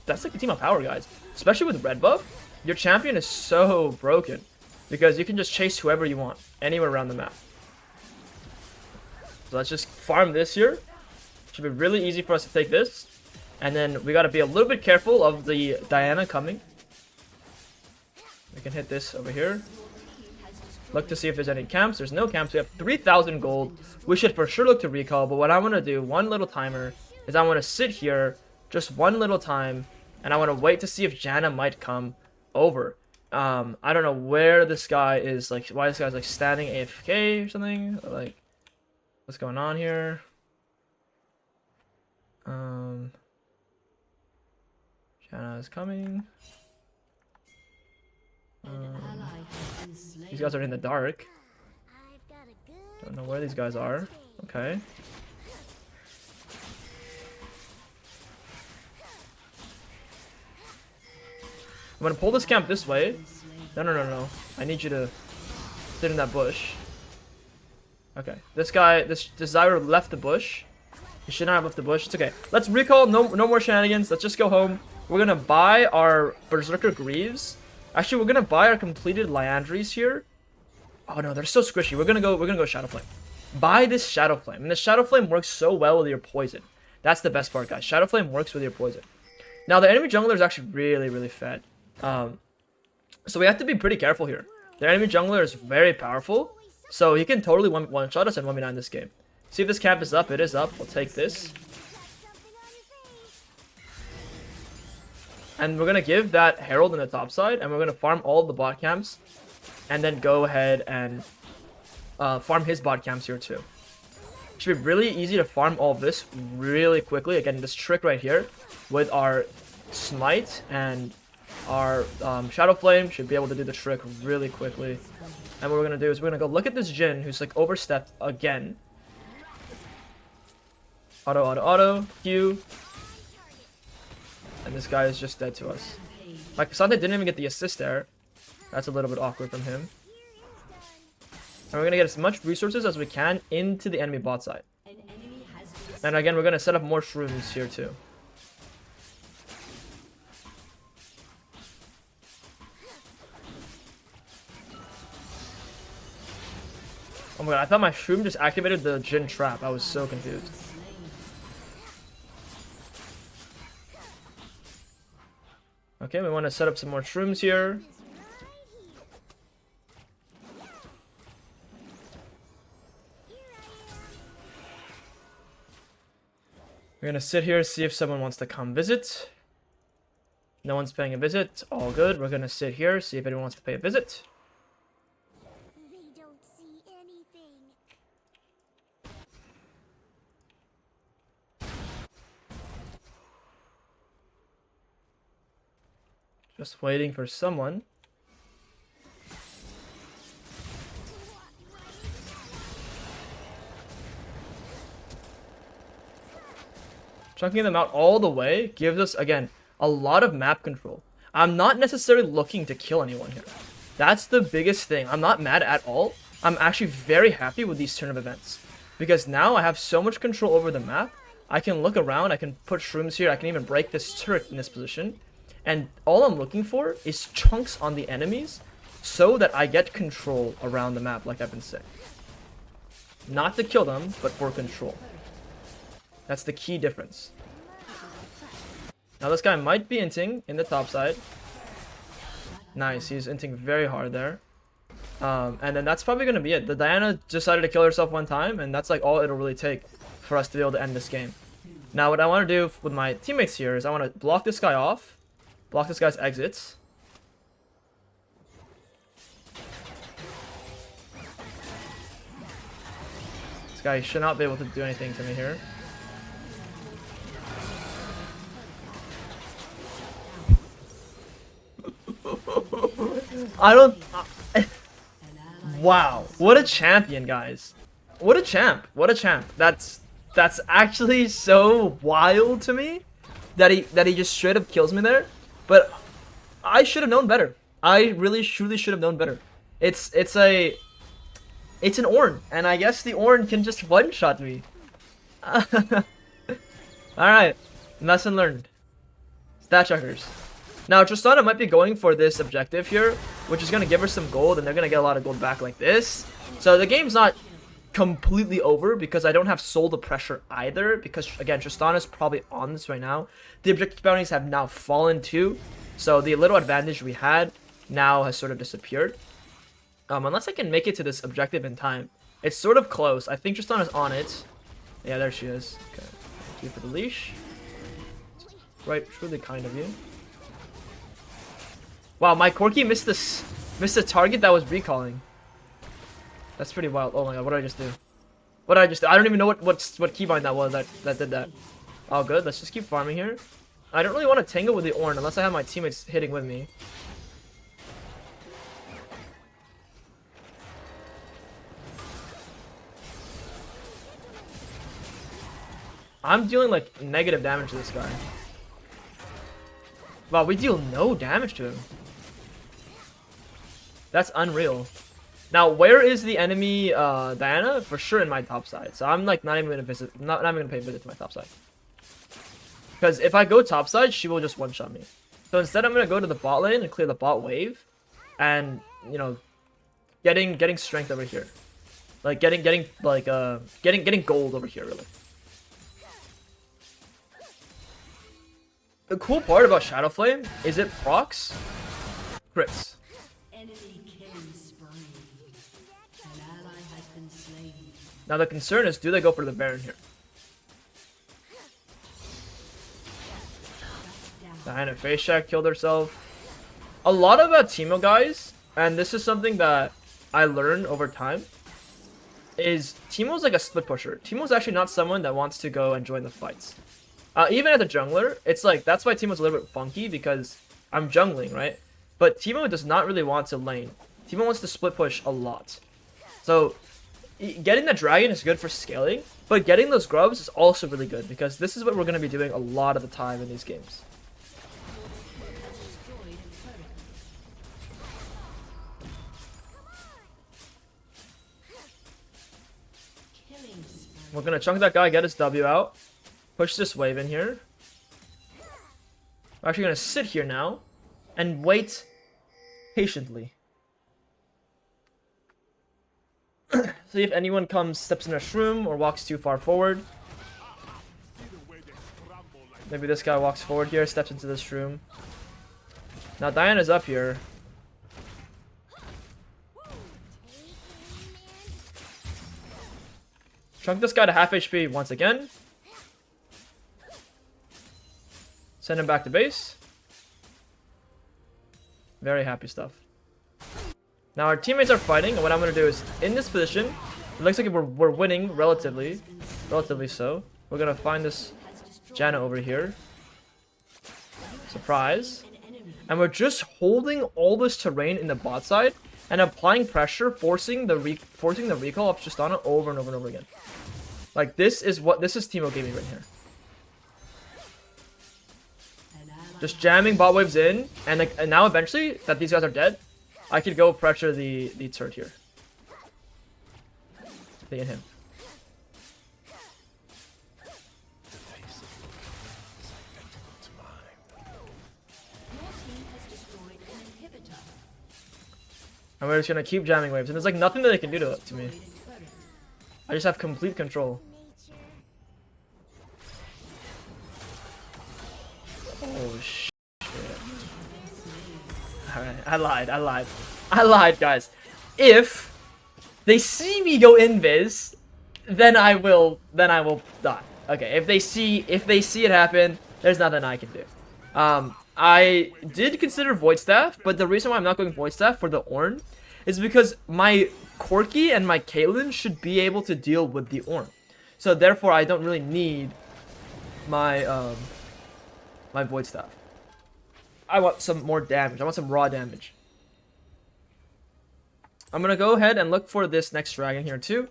that's like the Teemo power, guys. Especially with red buff, your champion is so broken because you can just chase whoever you want anywhere around the map. So let's just farm this here. Should be really easy for us to take this, and then we got to be a little bit careful of the Diana coming. We can hit this over here. Look to see if there's any camps. There's no camps. We have 3,000 gold. We should for sure look to recall. But what I want to do, one little timer, is I want to sit here just one little time. And I want to wait to see if Janna might come over. I don't know where this guy is. Like, why this guy's like standing AFK or something. Like, what's going on here? Janna is coming. These guys are in the dark. Don't know where these guys are. Okay. I'm gonna pull this camp this way. No. I need you to sit in that bush. Okay. This guy, this Zyra left the bush. He should not have left the bush. It's okay. Let's recall. No more shenanigans. Let's just go home. We're gonna buy our Berserker Greaves. Actually, we're gonna buy our completed Liandries here. Oh no, they're so squishy. We're gonna go Shadow Flame. Buy this Shadow Flame. And the Shadow Flame works so well with your poison. That's the best part, guys. Shadow Flame works with your poison. Now, the enemy jungler is actually really fed. So we have to be pretty careful here. The enemy jungler is very powerful. So he can totally one-shot us and 1v9 this game. See if this camp is up. It is up. We'll take this. And we're going to give that Herald on the top side. And we're going to farm all of the bot camps. And then go ahead and farm his bot camps here too. It should be really easy to farm all of this really quickly. Again, this trick right here with our Smite and our Shadow Flame should be able to do the trick really quickly. And what we're going to do is we're going to go look at this Jhin who's like overstepped again. Auto, Q. And this guy is just dead to us. Like, Kasante didn't even get the assist there. That's a little bit awkward from him. And we're going to get as much resources as we can into the enemy bot side. And again, we're going to set up more shrooms here too. Oh my god, I thought my shroom just activated the Jhin trap. I was so confused. Okay, we want to set up some more shrooms here. We're going to sit here, see if someone wants to come visit. No one's paying a visit. All good. We're going to sit here, see if anyone wants to pay a visit. Just waiting for someone. Chunking them out all the way gives us, again, a lot of map control. I'm not necessarily looking to kill anyone here. That's the biggest thing. I'm not mad at all. I'm actually very happy with these turn of events. Because now I have so much control over the map. I can look around, I can put shrooms here, I can even break this turret in this position. And all I'm looking for is chunks on the enemies so that I get control around the map, like I've been saying. Not to kill them, but for control. That's the key difference. Now this guy might be inting in the top side. Nice, he's inting very hard there. And then that's probably going to be it. The Diana decided to kill herself one time, and that's like all it'll really take for us to be able to end this game. Now what I want to do with my teammates here is I want to block this guy off. Block this guy's exits. This guy should not be able to do anything to me here. I don't... Wow, what a champion, guys. What a champ. What a champ. That's actually so wild to me that he just straight up kills me there. But I should have known better. I really truly should have known better. It's an Ornn, and I guess the Ornn can just one-shot me. Alright, lesson learned. Stat checkers. Now, Tristana might be going for this objective here, which is going to give her some gold, and they're going to get a lot of gold back like this. So the game's not completely over because I don't have Soul to pressure either, because, again, Tristana's probably on this right now. The objective bounties have now fallen too, so the little advantage we had now has sort of disappeared. Unless I can make it to this objective in time. It's sort of close. I think Tristana's on it. Yeah, there she is. Okay, thank you for the leash. Right, truly kind of you. Wow, my Corki missed the target that was recalling. That's pretty wild. Oh my god, what did I just do? What did I just do? I don't even know what keybind that was that did that. Oh good, let's just keep farming here. I don't really want to tangle with the Ornn unless I have my teammates hitting with me. I'm dealing like negative damage to this guy. Wow, we deal no damage to him. That's unreal. Now, where is the enemy Diana? For sure in my top side. So I'm like not even gonna visit, not even gonna pay a visit to my top side. Because if I go top side, she will just one-shot me. So instead, I'm gonna go to the bot lane and clear the bot wave, and you know, getting strength over here, like getting gold over here, really. The cool part about Shadow Flame is it procs crits. Now the concern is, do they go for the Baron here? Diana face check, killed herself. A lot of Teemo guys, and this is something that I learned over time, is Teemo's like a split pusher. Teemo's actually not someone that wants to go and join the fights. Even as a jungler, it's like, that's why Teemo's a little bit funky, because I'm jungling, right? But Teemo does not really want to lane. Teemo wants to split push a lot. So, getting the dragon is good for scaling, but getting those grubs is also really good, because this is what we're going to be doing a lot of the time in these games. We're going to chunk that guy, get his W out. Push this wave in here. We're actually going to sit here now and wait patiently. See if anyone steps in a shroom or walks too far forward. Maybe this guy walks forward here, steps into this shroom. Now Diana's up here. Chunk this guy to half HP once again. Send him back to base. Very happy stuff. Now our teammates are fighting, and what I'm going to do is, in this position, it looks like we're winning relatively so. We're going to find this Janna over here. Surprise. And we're just holding all this terrain in the bot side and applying pressure, forcing the recall of Tristana over and over and over again. Like, this is Teemo gaming right here. Just jamming bot waves in, and like, and now eventually that these guys are dead, I could go pressure the turret here. They hit him. And we're just gonna keep jamming waves, and there's like nothing that they can do to me. I just have complete control. Oh shit. Alright, I lied, guys. If they see me go invis, then I will die. Okay, if they see it happen, there's nothing I can do. I did consider Void Staff, but the reason why I'm not going Void Staff for the Ornn is because my Corki and my Caitlyn should be able to deal with the Ornn. So therefore, I don't really need my my Void Staff. I want some more damage. I want some raw damage. I'm gonna go ahead and look for this next dragon here too.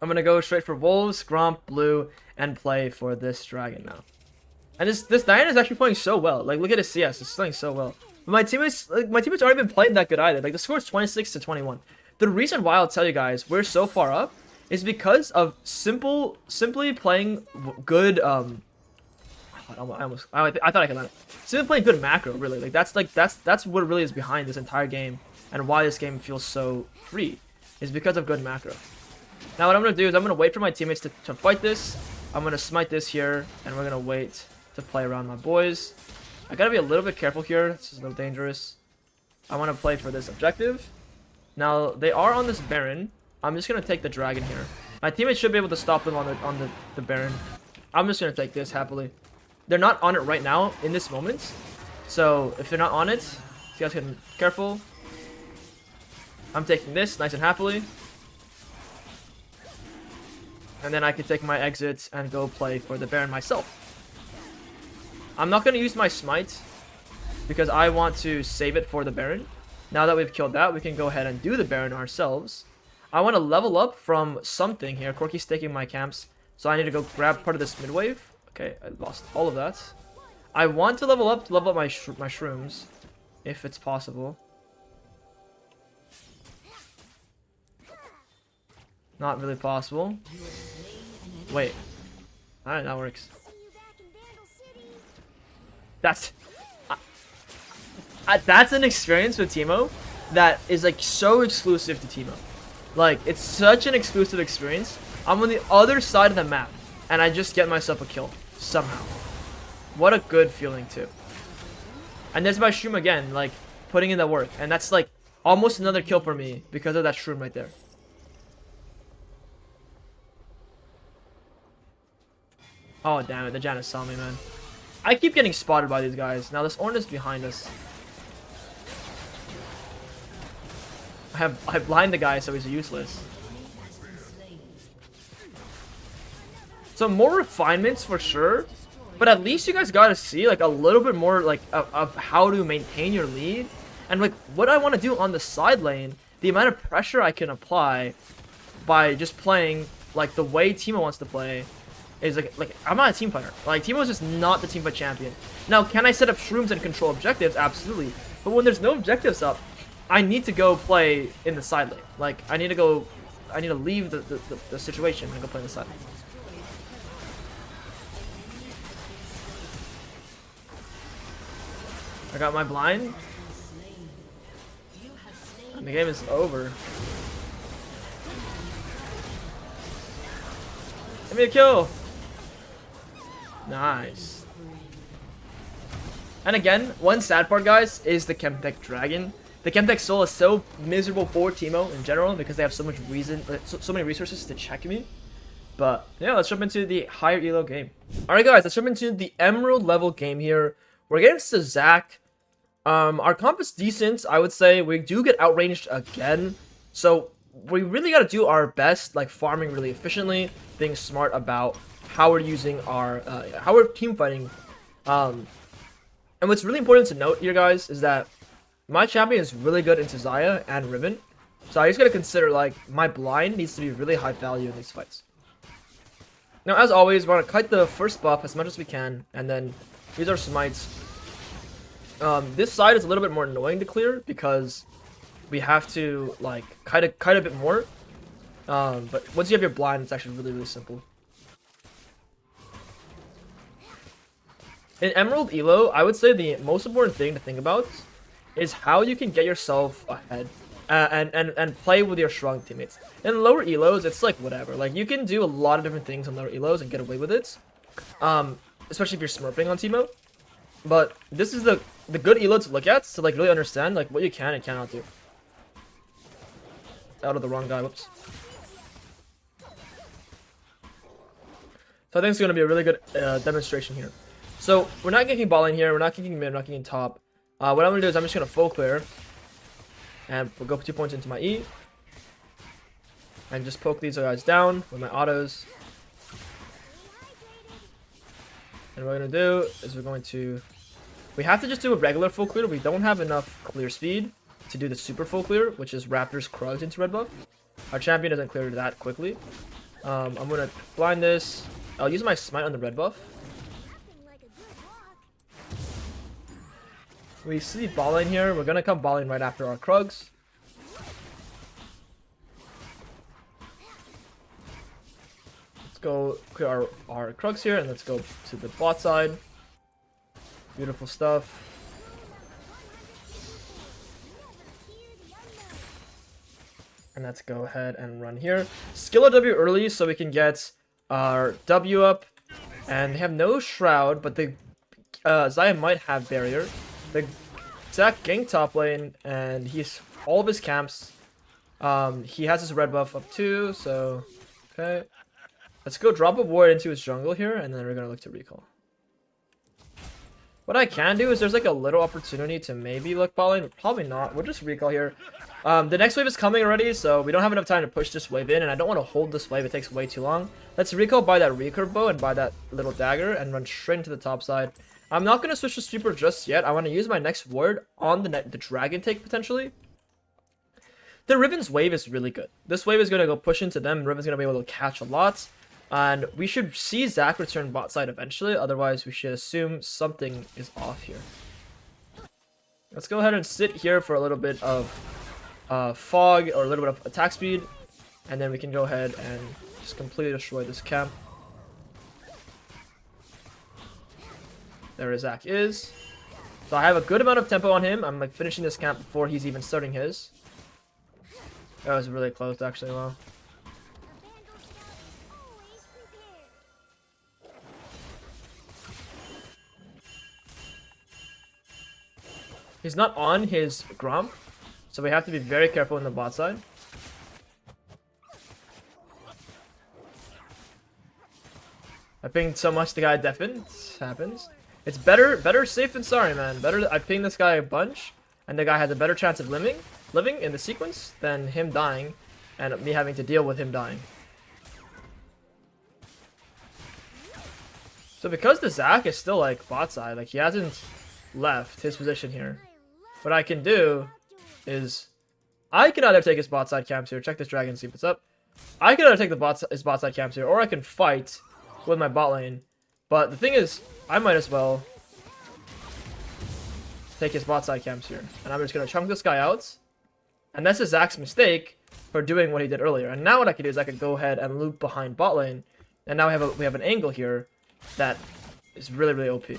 I'm gonna go straight for Wolves, Gromp, Blue, and play for this dragon now. And this Diana is actually playing so well. Like, look at his CS. It's playing so well. But my teammates aren't even playing that good either. Like, the score is 26-21. The reason why I'll tell you guys we're so far up is because of simply playing good. I thought I could land it. Simply playing good macro, really. Like, that's what really is behind this entire game, and why this game feels so free, is because of good macro. Now what I'm gonna do is I'm gonna wait for my teammates to fight this. I'm gonna smite this here, and we're gonna wait to play around my boys. I gotta be a little bit careful here. This is a little dangerous. I want to play for this objective. Now they are on this Baron. I'm just gonna take the dragon here. My teammates should be able to stop them on the Baron. I'm just gonna take this happily. They're not on it right now in this moment. So if they're not on it, you guys can be careful. I'm taking this nice and happily. And then I can take my exit and go play for the Baron myself. I'm not going to use my smite because I want to save it for the Baron. Now that we've killed that, we can go ahead and do the Baron ourselves. I want to level up from something here. Corki's taking my camps, so I need to go grab part of this mid wave. Okay, I lost all of that. I want to level up my shrooms, if it's possible. Not really possible. Wait. Alright, that works. That's an experience with Teemo that is like so exclusive to Teemo. Like, it's such an exclusive experience. I'm on the other side of the map and I just get myself a kill somehow. What a good feeling too. And there's my shroom again, like putting in the work, and that's like almost another kill for me because of that shroom right there. Oh damn it, the Janus saw me, man. I keep getting spotted by these guys. Now this Ornn is behind us. I blind the guy, so he's useless. So more refinements for sure, but at least you guys gotta see like a little bit more like of how to maintain your lead, and like what I want to do on the side lane. The amount of pressure I can apply by just playing like the way Teemo wants to play. Is like I'm not a team fighter. Like, Teemo's just not the team fight champion. Now, can I set up shrooms and control objectives? Absolutely. But when there's no objectives up, I need to go play in the side lane. Like, I need to leave the situation and go play in the side lane. I got my blind. And the game is over. Give me a kill. Nice. And again, one sad part, guys, is the Chemtech Dragon. The Chemtech Soul is so miserable for Teemo in general because they have so much so many resources to check me. But yeah, let's jump into the higher elo game. Alright guys, let's jump into the Emerald level game here. We're against the Zac. Our comp is decent, I would say. We do get outranged again. So we really got to do our best, like farming really efficiently, being smart about how we're using our how we're team fighting And what's really important to note here, guys, is that my champion is really good into Xayah and Riven. So I just gotta consider, like, my blind needs to be really high value in these fights. Now, as always, we're gonna kite the first buff as much as we can, and then use our smites. This side is a little bit more annoying to clear because we have to, like, kite a bit more. But once you have your blind, it's actually really, really simple. In Emerald Elo, I would say the most important thing to think about is how you can get yourself ahead and play with your strong teammates. In lower Elos, it's like whatever. Like, you can do a lot of different things on lower Elos and get away with it. Especially if you're smurfing on Teemo. But this is the good Elo to look at to like really understand like what you can and cannot do. Out of the wrong guy, whoops. So I think it's going to be a really good demonstration here. So we're not ganking ball lane here, we're not ganking mid, we're not ganking top. What I'm going to do is I'm just going to full clear. And we'll go 2 points into my E. And just poke these guys down with my autos. And what we're going to do is we're going to... We have to just do a regular full clear. We don't have enough clear speed to do the super full clear, which is Raptors Krugs into red buff. Our champion doesn't clear that quickly. I'm going to blind this. I'll use my smite on the red buff. We see ball lane here. We're going to come ball lane right after our Krugs. Let's go clear our Krugs here and let's go to the bot side. Beautiful stuff. And let's go ahead and run here. Skill a W early so we can get our W up. And they have no shroud, but the Xayah might have barrier. The Zac gank top lane, and he's all of his camps. He has his red buff up too, so okay. Let's go drop a ward into his jungle here, and then we're gonna look to recall. What I can do is there's like a little opportunity to maybe look bot lane, but probably not. We'll just recall here. The next wave is coming already, so we don't have enough time to push this wave in, and I don't want to hold this wave. It takes way too long. Let's recall by that recurve bow and by that little dagger and run straight into the top side. I'm not going to switch to super just yet. I want to use my next ward on the dragon take potentially. The Riven's wave is really good. This wave is going to go push into them. Riven's going to be able to catch a lot. And we should see Zac return bot side eventually. Otherwise, we should assume something is off here. Let's go ahead and sit here for a little bit of fog or a little bit of attack speed. And then we can go ahead and just completely destroy this camp. There Zac is. So I have a good amount of tempo on him. I'm like finishing this camp before he's even starting his. That was really close actually. Wow. He's not on his Gromp, so we have to be very careful in the bot side. I pinged so much the guy deafened. Happens. It's better safe than sorry, man. I pinged this guy a bunch, and the guy has a better chance of living in the sequence than him dying, and me having to deal with him dying. So because the Zac is still like bot side, like he hasn't left his position here, what I can do is I can either take his bot side camps here, check this dragon, see what's up. I can either take his bot side camps here, or I can fight with my bot lane. But the thing is, I might as well take his bot side camps here. And I'm just going to chunk this guy out. And that's Zac's mistake for doing what he did earlier. And now what I can do is I can go ahead and loop behind bot lane. And now we have an angle here that is really, really OP.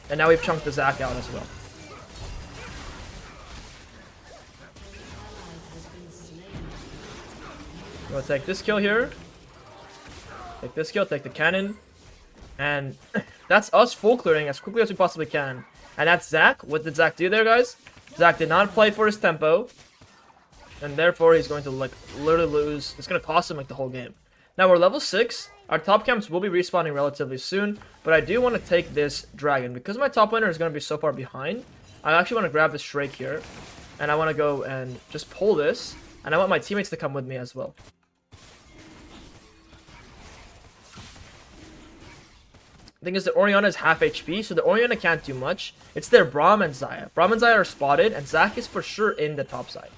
And now we've chunked the Zac out as well. We'll take this kill here. Take this kill, take the cannon. And that's us full clearing as quickly as we possibly can. And that's Zac. What did Zac do there, guys? Zac did not play for his tempo. And therefore, he's going to, like, literally lose. It's going to cost him, like, the whole game. Now, we're level 6. Our top camps will be respawning relatively soon. But I do want to take this dragon. Because my top laner is going to be so far behind, I actually want to grab this Shrike here. And I want to go and just pull this. And I want my teammates to come with me as well. thing is the Orianna is half HP, so the Orianna can't do much. It's their Braum and Xayah. Braum and Xayah are spotted, and Zac is for sure in the top side.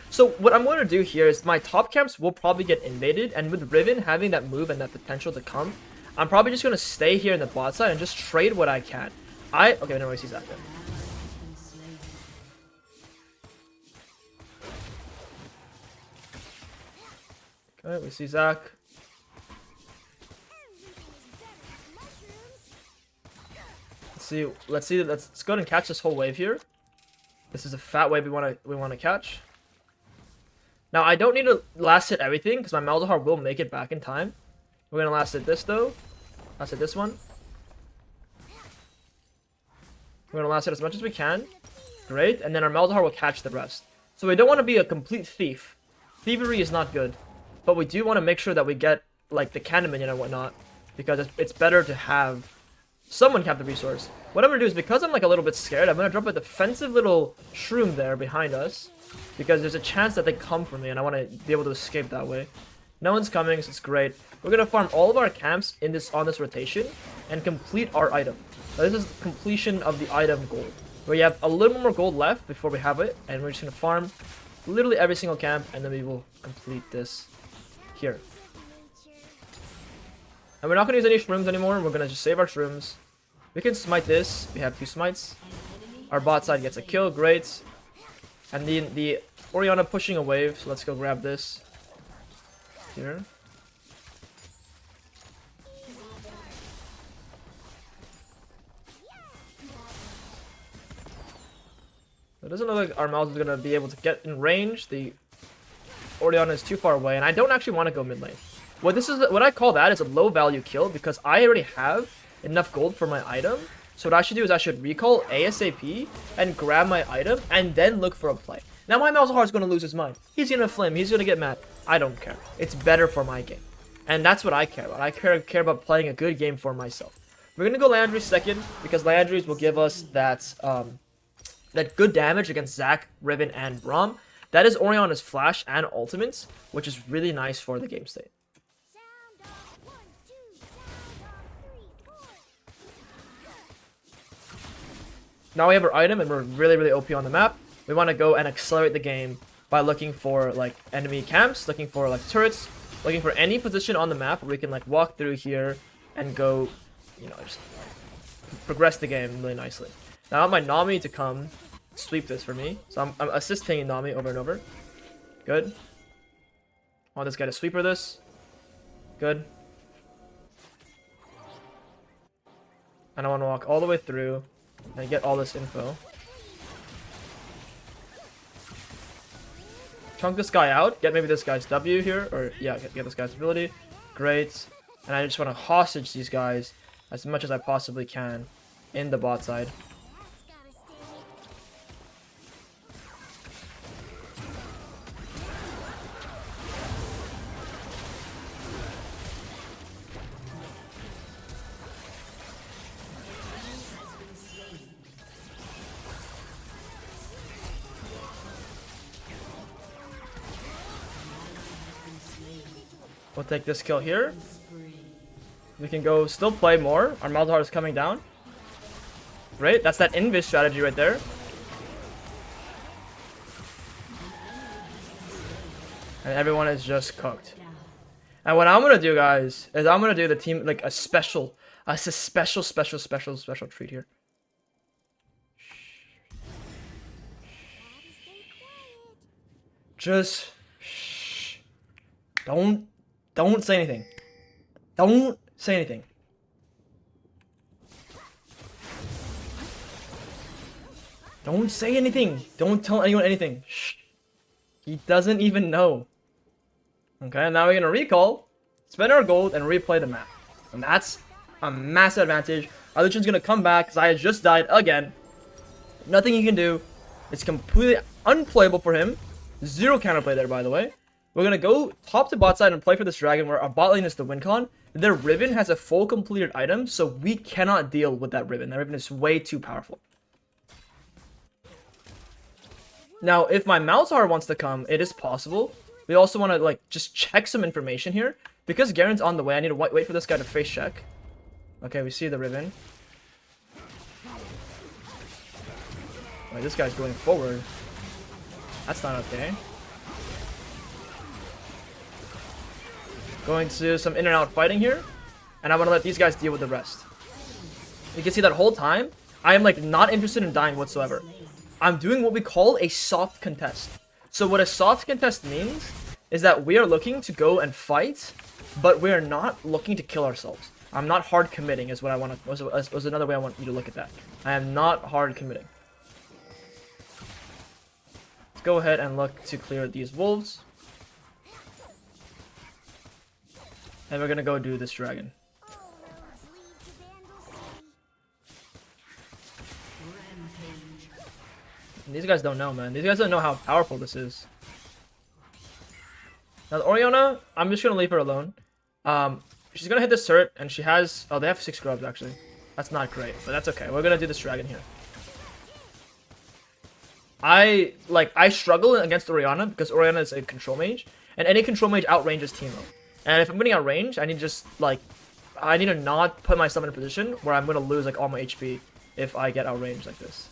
So what I'm going to do here is my top camps will probably get invaded, and with Riven having that move and that potential to come, I'm probably just going to stay here in the bot side and just trade what I can. Okay, no, I see Zac there. Okay, we see Zac. Let's go ahead and catch this whole wave here. This is a fat wave we want to catch. Now I don't need to last hit everything because my Malzahar will make it back in time. We're gonna last hit this though. Last hit this one. We're gonna last hit as much as we can. Great, and then our Malzahar will catch the rest. So we don't want to be a complete thief. Thievery is not good, but we do want to make sure that we get like the cannon minion and whatnot, because it's better to have someone cap the resource. What I'm gonna do is, because I'm like a little bit scared, I'm gonna drop a defensive little shroom there behind us, because there's a chance that they come for me and I want to be able to escape that way. No one's coming, so it's great. We're gonna farm all of our camps on this rotation and complete our item. Now, this is the completion of the item goal, where you have a little more gold left before we have it, and we're just gonna farm literally every single camp, and then we will complete this here. And we're not gonna use any shrooms anymore. We're gonna just save our shrooms. We can smite this. We have 2 smites. Our bot side gets a kill. Great. And the Orianna pushing a wave. So let's go grab this here. It doesn't look like our mouse is gonna be able to get in range. The Orianna is too far away, and I don't actually want to go mid lane. What I call that is a low value kill, because I already have enough gold for my item. So what I should do is I should recall ASAP and grab my item and then look for a play. Now my Malzahar is going to lose his mind. He's going to flame. He's going to get mad. I don't care. It's better for my game. And that's what I care about. I care about playing a good game for myself. We're going to go Landry second, because Landry's will give us that good damage against Zac, Riven, and Braum. That is Orianna's flash and ultimates, which is really nice for the game state. Now we have our item and we're really OP on the map. We want to go and accelerate the game by looking for like enemy camps, looking for like turrets, looking for any position on the map where we can like walk through here and go, you know, just progress the game really nicely. Now I want my Nami to come sweep this for me. So I'm assisting Nami over and over. Good. I want this guy to sweeper this. Good. And I want to walk all the way through and get all this info. Chunk this guy out. Get maybe this guy's W here. Or, yeah, get this guy's ability. Great. And I just want to hostage these guys as much as I possibly can in the bot side. We'll take this kill here. We can go still play more. Our Malzahar is coming down. Great. That's that invis strategy right there. And everyone is just cooked. And what I'm going to do, guys, is I'm going to do the team like a special treat here. Just shh. Don't say anything. Don't say anything. Don't say anything. Don't tell anyone anything. Shh. He doesn't even know. Okay, now we're gonna recall, spend our gold, and replay the map. And that's a massive advantage. Our Lucian's gonna come back because I just died again. Nothing he can do. It's completely unplayable for him. Zero counterplay there, by the way. We're going to go top to bot side and play for this dragon, where our bot lane is the win con. Their Riven has a full completed item, so we cannot deal with that Riven. That Riven is way too powerful. Now, if my Malzahar wants to come, it is possible. We also want to like just check some information here. Because Garen's on the way, I need to wait for this guy to face check. Okay, we see the Riven. Wait, this guy's going forward. That's not okay. Going to do some in and out fighting here. And I'm going to let these guys deal with the rest. You can see that whole time, I am like not interested in dying whatsoever. I'm doing what we call a soft contest. So what a soft contest means is that we are looking to go and fight, but we are not looking to kill ourselves. I'm not hard committing is what I want to, was another way I want you to look at that. I am not hard committing. Let's go ahead and look to clear these wolves. And we're gonna go do this dragon. And these guys don't know, man. These guys don't know how powerful this is. Now the Orianna, I'm just gonna leave her alone. She's gonna hit this turret, and she has... Oh, they have 6 grubs, actually. That's not great, but that's okay. We're gonna do this dragon here. I struggle against Orianna because Orianna is a control mage, and any control mage outranges Teemo. And if I'm getting outranged, I need to just, like... I need to not put myself in a position where I'm gonna lose, like, all my HP if I get outranged like this.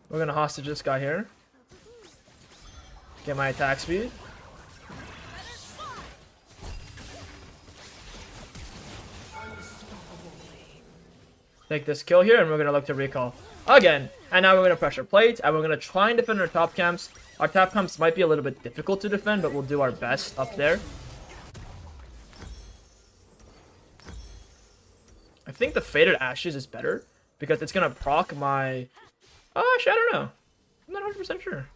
We're gonna hostage this guy here. Get my attack speed. Take this kill here, and we're gonna look to recall again. And now we're gonna pressure plate, and we're gonna try and defend our top camps. Our top camps might be a little bit difficult to defend, but we'll do our best up there. I think the Faded Ashes is better because it's gonna proc my... Oh, actually, I don't know. I'm not 100% sure.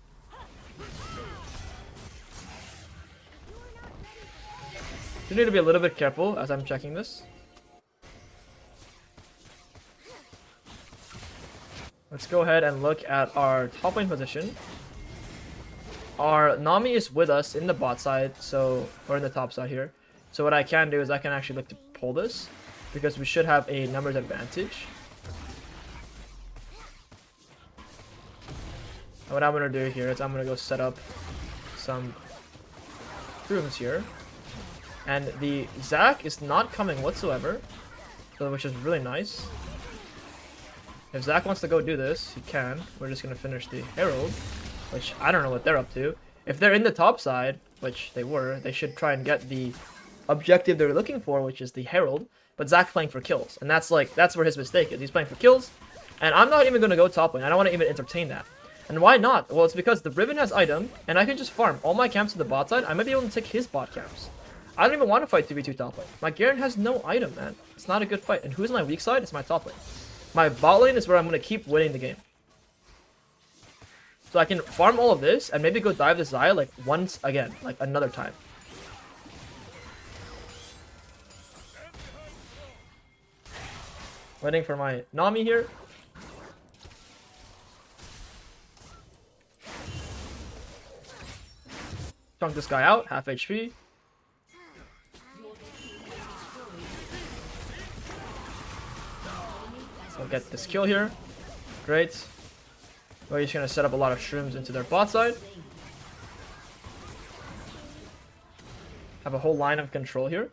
You need to be a little bit careful as I'm checking this. Let's go ahead and look at our top lane position. Our Nami is with us in the bot side, so or in the top side here. So what I can do is I can actually look to pull this because we should have a numbers advantage. And what I'm gonna do here is I'm gonna go set up some rooms here. And the Zac is not coming whatsoever, so which is really nice. If Zac wants to go do this, he can. We're just gonna finish the Herald, which I don't know what they're up to. If they're in the top side, which they were, they should try and get the objective they're looking for, which is the Herald. But Zac's playing for kills, and that's where his mistake is. He's playing for kills, and I'm not even gonna go top lane. I don't want to even entertain that. And why not? Well, it's because the Riven has item, and I can just farm all my camps to the bot side. I might be able to take his bot camps. I don't even want to fight 2v2 top lane. My Garen has no item, man. It's not a good fight. And who's my weak side? It's my top lane. My bot lane is where I'm going to keep winning the game. So I can farm all of this, and maybe go dive this Xayah, like, once again. Like, another time. Waiting for my Nami here. Chunk this guy out, half HP. So get this kill here. Great. We're just gonna set up a lot of shrooms into their bot side. Have a whole line of control here.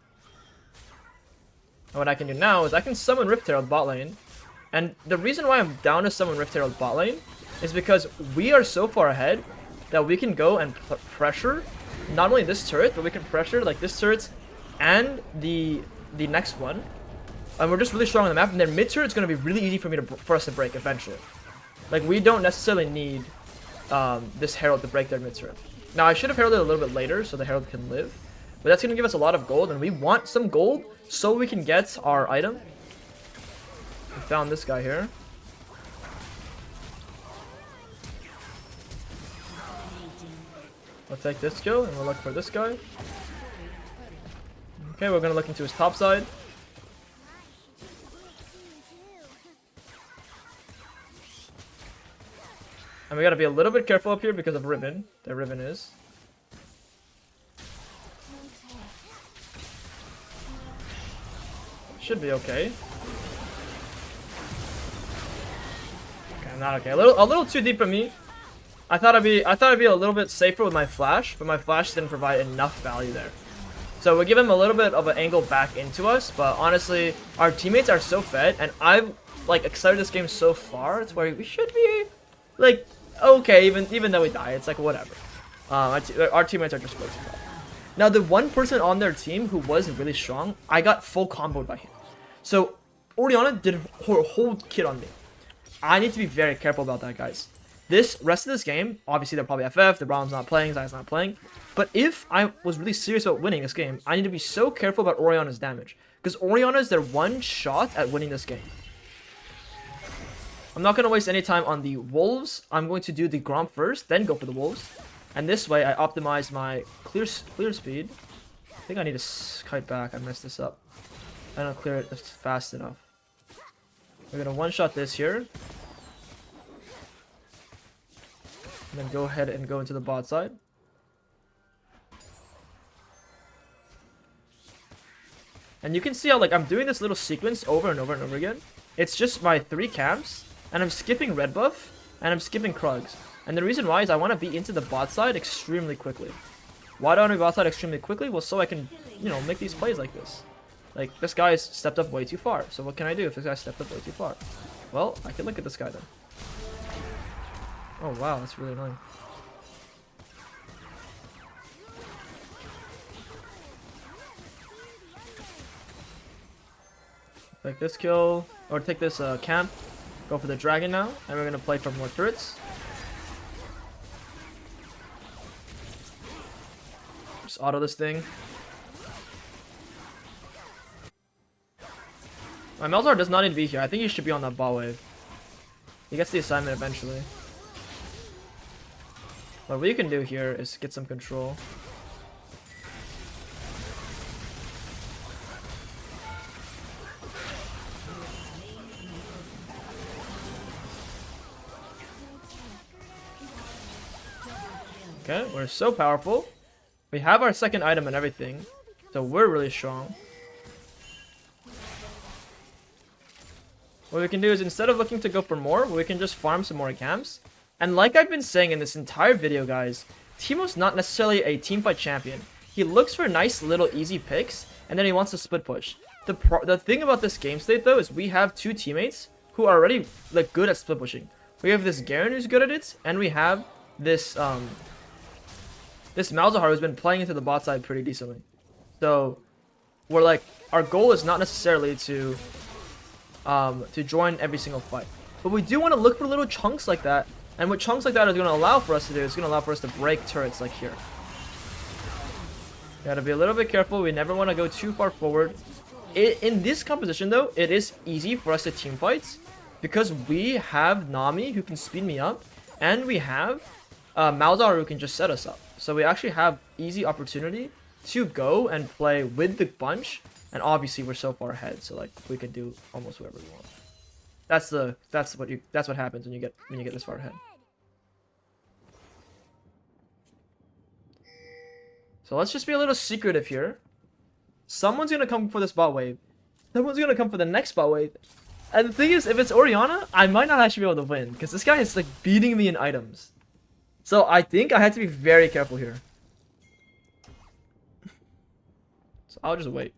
And what I can do now is I can summon Rift Herald bot lane. And the reason why I'm down to summon Rift Herald bot lane is because we are so far ahead that we can go and pressure not only this turret, but we can pressure like this turret and the next one. And we're just really strong on the map, and then mid turret is going to be really easy for us to break eventually. Like, we don't necessarily need this Herald to break their mid turret. Now, I should have heralded a little bit later so the Herald can live, but that's going to give us a lot of gold, and we want some gold so we can get our item. We found this guy here. We'll take this kill, and we'll look for this guy. Okay, we're going to look into his top side. And we gotta be a little bit careful up here because of Riven. There Riven is. Should be okay. Okay, I'm not okay. A little too deep for me. I thought I'd be a little bit safer with my flash, but my flash didn't provide enough value there. So we give him a little bit of an angle back into us, but honestly, our teammates are so fed, and I've like excited this game so far. It's where we should be like okay, even though we die, it's like whatever. Our teammates are just way too bad. Now the one person on their team who was really strong, I got full comboed by him. So Orianna did her whole kit on me. I need to be very careful about that, guys. This rest of this game, obviously they're probably FF, the Braum's not playing, Zai's not playing. But if I was really serious about winning this game, I need to be so careful about Orianna's damage. Because Orianna is their one shot at winning this game. I'm not going to waste any time on the Wolves. I'm going to do the Gromp first, then go for the Wolves. And this way I optimize my clear speed. I think I need to kite back. I messed this up. I don't clear it fast enough. We're going to one-shot this here. And then go ahead and go into the bot side. And you can see how like I'm doing this little sequence over and over and over again. It's just my 3 camps, and I'm skipping red buff, and I'm skipping Krugs. And the reason why is I want to be into the bot side extremely quickly. Why do I want to be bot side extremely quickly? Well, so I can, you know, make these plays like this. Like, this guy's stepped up way too far. So what can I do if this guy stepped up way too far? Well, I can look at this guy then. Oh, wow, that's really annoying. Take this kill, or take this camp. Go for the dragon now, and we're going to play for more turrets. Just auto this thing. My Melzar does not need to be here. I think he should be on that ball wave. He gets the assignment eventually. But what you can do here is get some control. Okay, we're so powerful. We have our second item and everything. So we're really strong. What we can do is instead of looking to go for more, we can just farm some more camps. And like I've been saying in this entire video, guys, Teemo's not necessarily a teamfight champion. He looks for nice little easy picks, and then he wants to split push. The thing about this game state though is we have 2 teammates who are already like good at split pushing. We have this Garen who's good at it, and we have this this Malzahar who's been playing into the bot side pretty decently. So we're like, our goal is not necessarily to join every single fight, but we do want to look for little chunks like that. And what chunks like that are going to allow for us to do is going to allow for us to break turrets like here. Gotta be a little bit careful. We never want to go too far forward. In this composition though, it is easy for us to team fights because we have Nami who can speed me up, and we have Malzahar who can just set us up. So we actually have easy opportunity to go and play with the bunch, and obviously we're so far ahead, so like we can do almost whatever we want. That's what happens when you get this far ahead. So let's just be a little secretive here. Someone's gonna come for this bot wave. Someone's gonna come for the next bot wave. And the thing is, if it's Orianna, I might not actually be able to win because this guy is like beating me in items. So I think I had to be very careful here. So I'll just wait.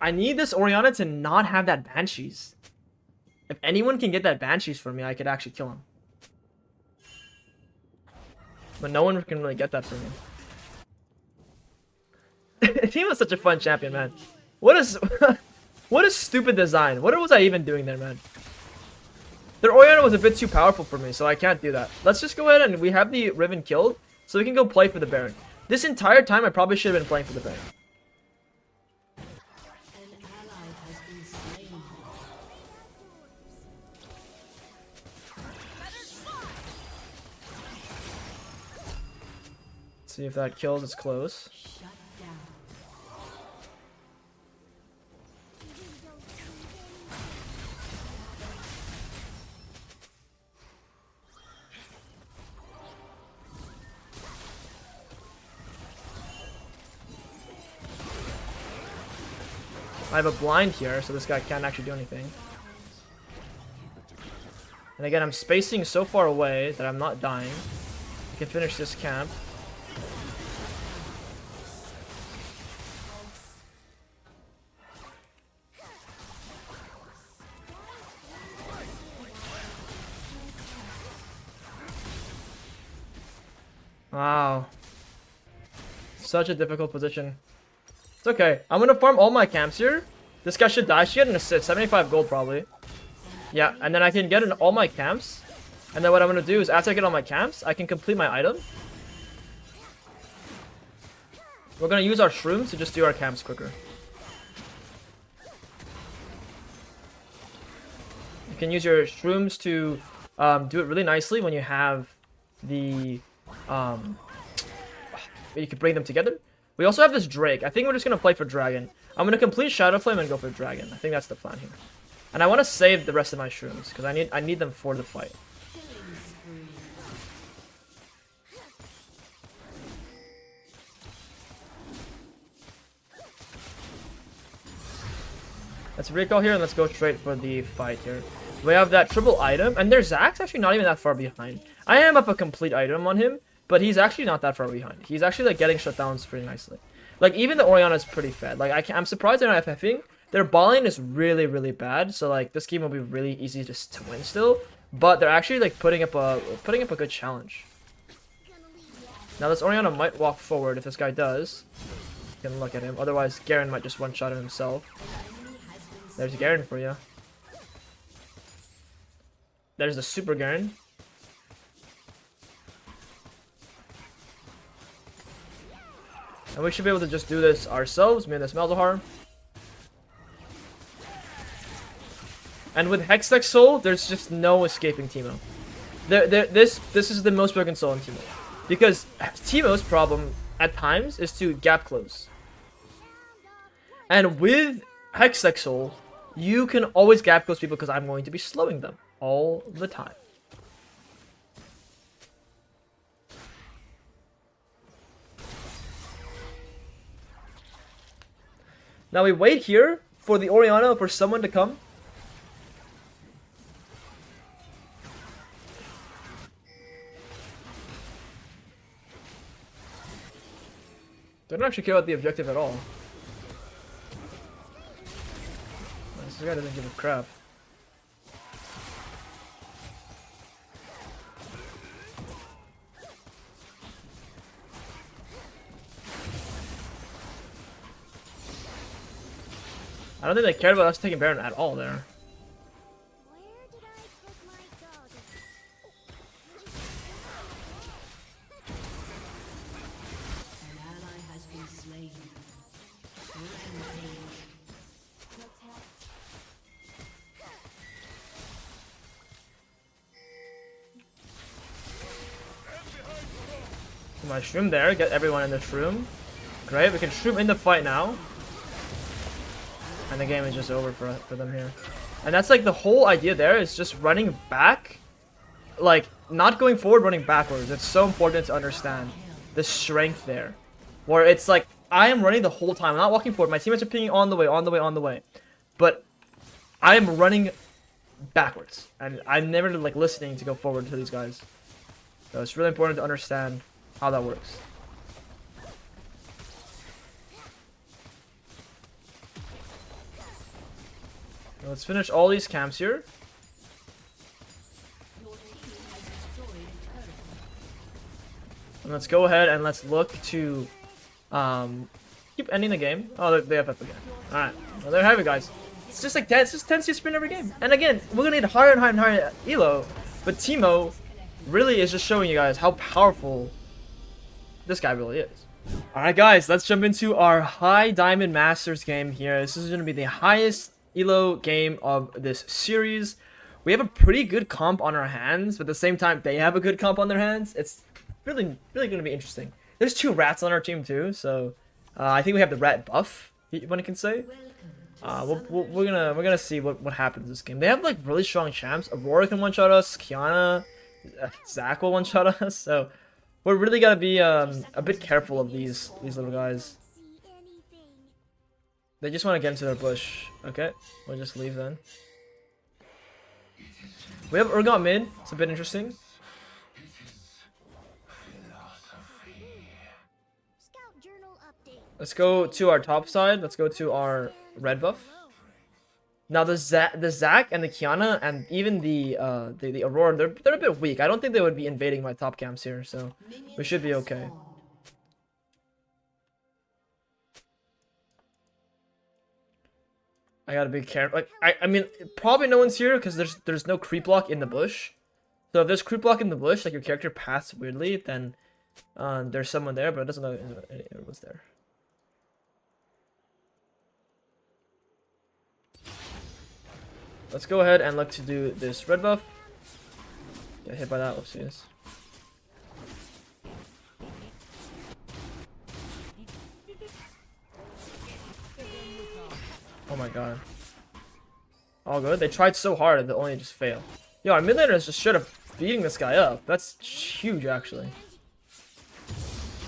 I need this Orianna to not have that Banshees. If anyone can get that Banshees for me, I could actually kill him. But no one can really get that for me. Teemo's such a fun champion, man. What is what a stupid design. What was I even doing there, man? Their Orianna was a bit too powerful for me, so I can't do that. Let's just go ahead and we have the Riven killed, so we can go play for the Baron. This entire time, I probably should have been playing for the Baron. See if that kills. It's close. I have a blind here, so this guy can't actually do anything. And again, I'm spacing so far away that I'm not dying. I can finish this camp. Wow. Such a difficult position. It's okay. I'm gonna farm all my camps here. This guy should die. She had an assist. 75 gold probably. Yeah, and then I can get in all my camps. And then what I'm gonna do is after I get all my camps, I can complete my item. We're gonna use our shrooms to just do our camps quicker. You can use your shrooms to do it really nicely when you have the you can bring them together. We also have this Drake. I think we're just gonna play for Dragon. I'm gonna complete Shadow Flame and go for Dragon. I think that's the plan here. And I want to save the rest of my shrooms because I need them for the fight. Let's recall here and let's go straight for the fight here. We have that triple item, and their Zack's actually not even that far behind. I am up a complete item on him, but he's actually not that far behind. He's actually like getting shutdowns pretty nicely. Like even the Orianna is pretty fed. Like I'm surprised they're not FFing. Their ball lane is really, really bad, so like this game will be really easy to win still. But they're actually like putting up a good challenge. Now this Orianna might walk forward. If this guy does, you can look at him. Otherwise, Garen might just one-shot him himself. There's Garen for you. There's the super Garen. And we should be able to just do this ourselves. Me and this Malzahar. And with Hextech Soul, there's just no escaping Teemo. This is the most broken soul in Teemo. Because Teemo's problem at times is to gap close. And with Hextech Soul, you can always gap close people because I'm going to be slowing them all the time. Now we wait here for the Orianna for someone to come. They don't actually care about the objective at all. This guy doesn't give a crap. I don't think they cared about us taking Baron at all there. My shroom there, get everyone in the shroom. Great, we can shroom in the fight now. And the game is just over for them here. And that's like the whole idea there is just running back. Like, not going forward, running backwards. It's so important to understand the strength there. Where it's like, I am running the whole time. I'm not walking forward. My teammates are pinging on the way, on the way, on the way. But I am running backwards. And I'm never like listening to go forward to these guys. So it's really important to understand how that works. Now let's finish all these camps here. And let's go ahead and let's look to keep ending the game. Oh, they have up again. Alright. Well, there you have it, guys. It's just like 10, it's just 10 CS sprint every game. And again, we're gonna need higher and higher and higher elo. But Teemo really is just showing you guys how powerful this guy really is. Alright guys, let's jump into our high diamond masters game here. This is going to be the highest elo game of this series. We have a pretty good comp on our hands, but at the same time they have a good comp on their hands. It's really going to be interesting. There's 2 rats on our team too, so I think we have the rat buff, one can say. We're gonna see what happens this game. They have like really strong champs. Aurora can one-shot us, Kiana, Zack will one-shot us, so we're really gotta be a bit careful of these little guys. They just want to get into their bush. Okay, we'll just leave then. We have Urgot mid. It's a bit interesting. Scout journal update. Let's go to our top side. Let's go to our red buff. Now the Zac and the Kiana and even the Aurora, they're a bit weak. I don't think they would be invading my top camps here, so we should be okay. I gotta be careful. Like I mean, probably no one's here because there's no creep block in the bush. So if there's creep block in the bush, like your character paths weirdly, then there's someone there, but it doesn't know anyone's there. Let's go ahead and look to do this red buff. Get hit by that. Whoopsies. Oh my god. All good. They tried so hard, they only just fail. Yo, our mid laner is just straight up beating this guy up. That's huge, actually.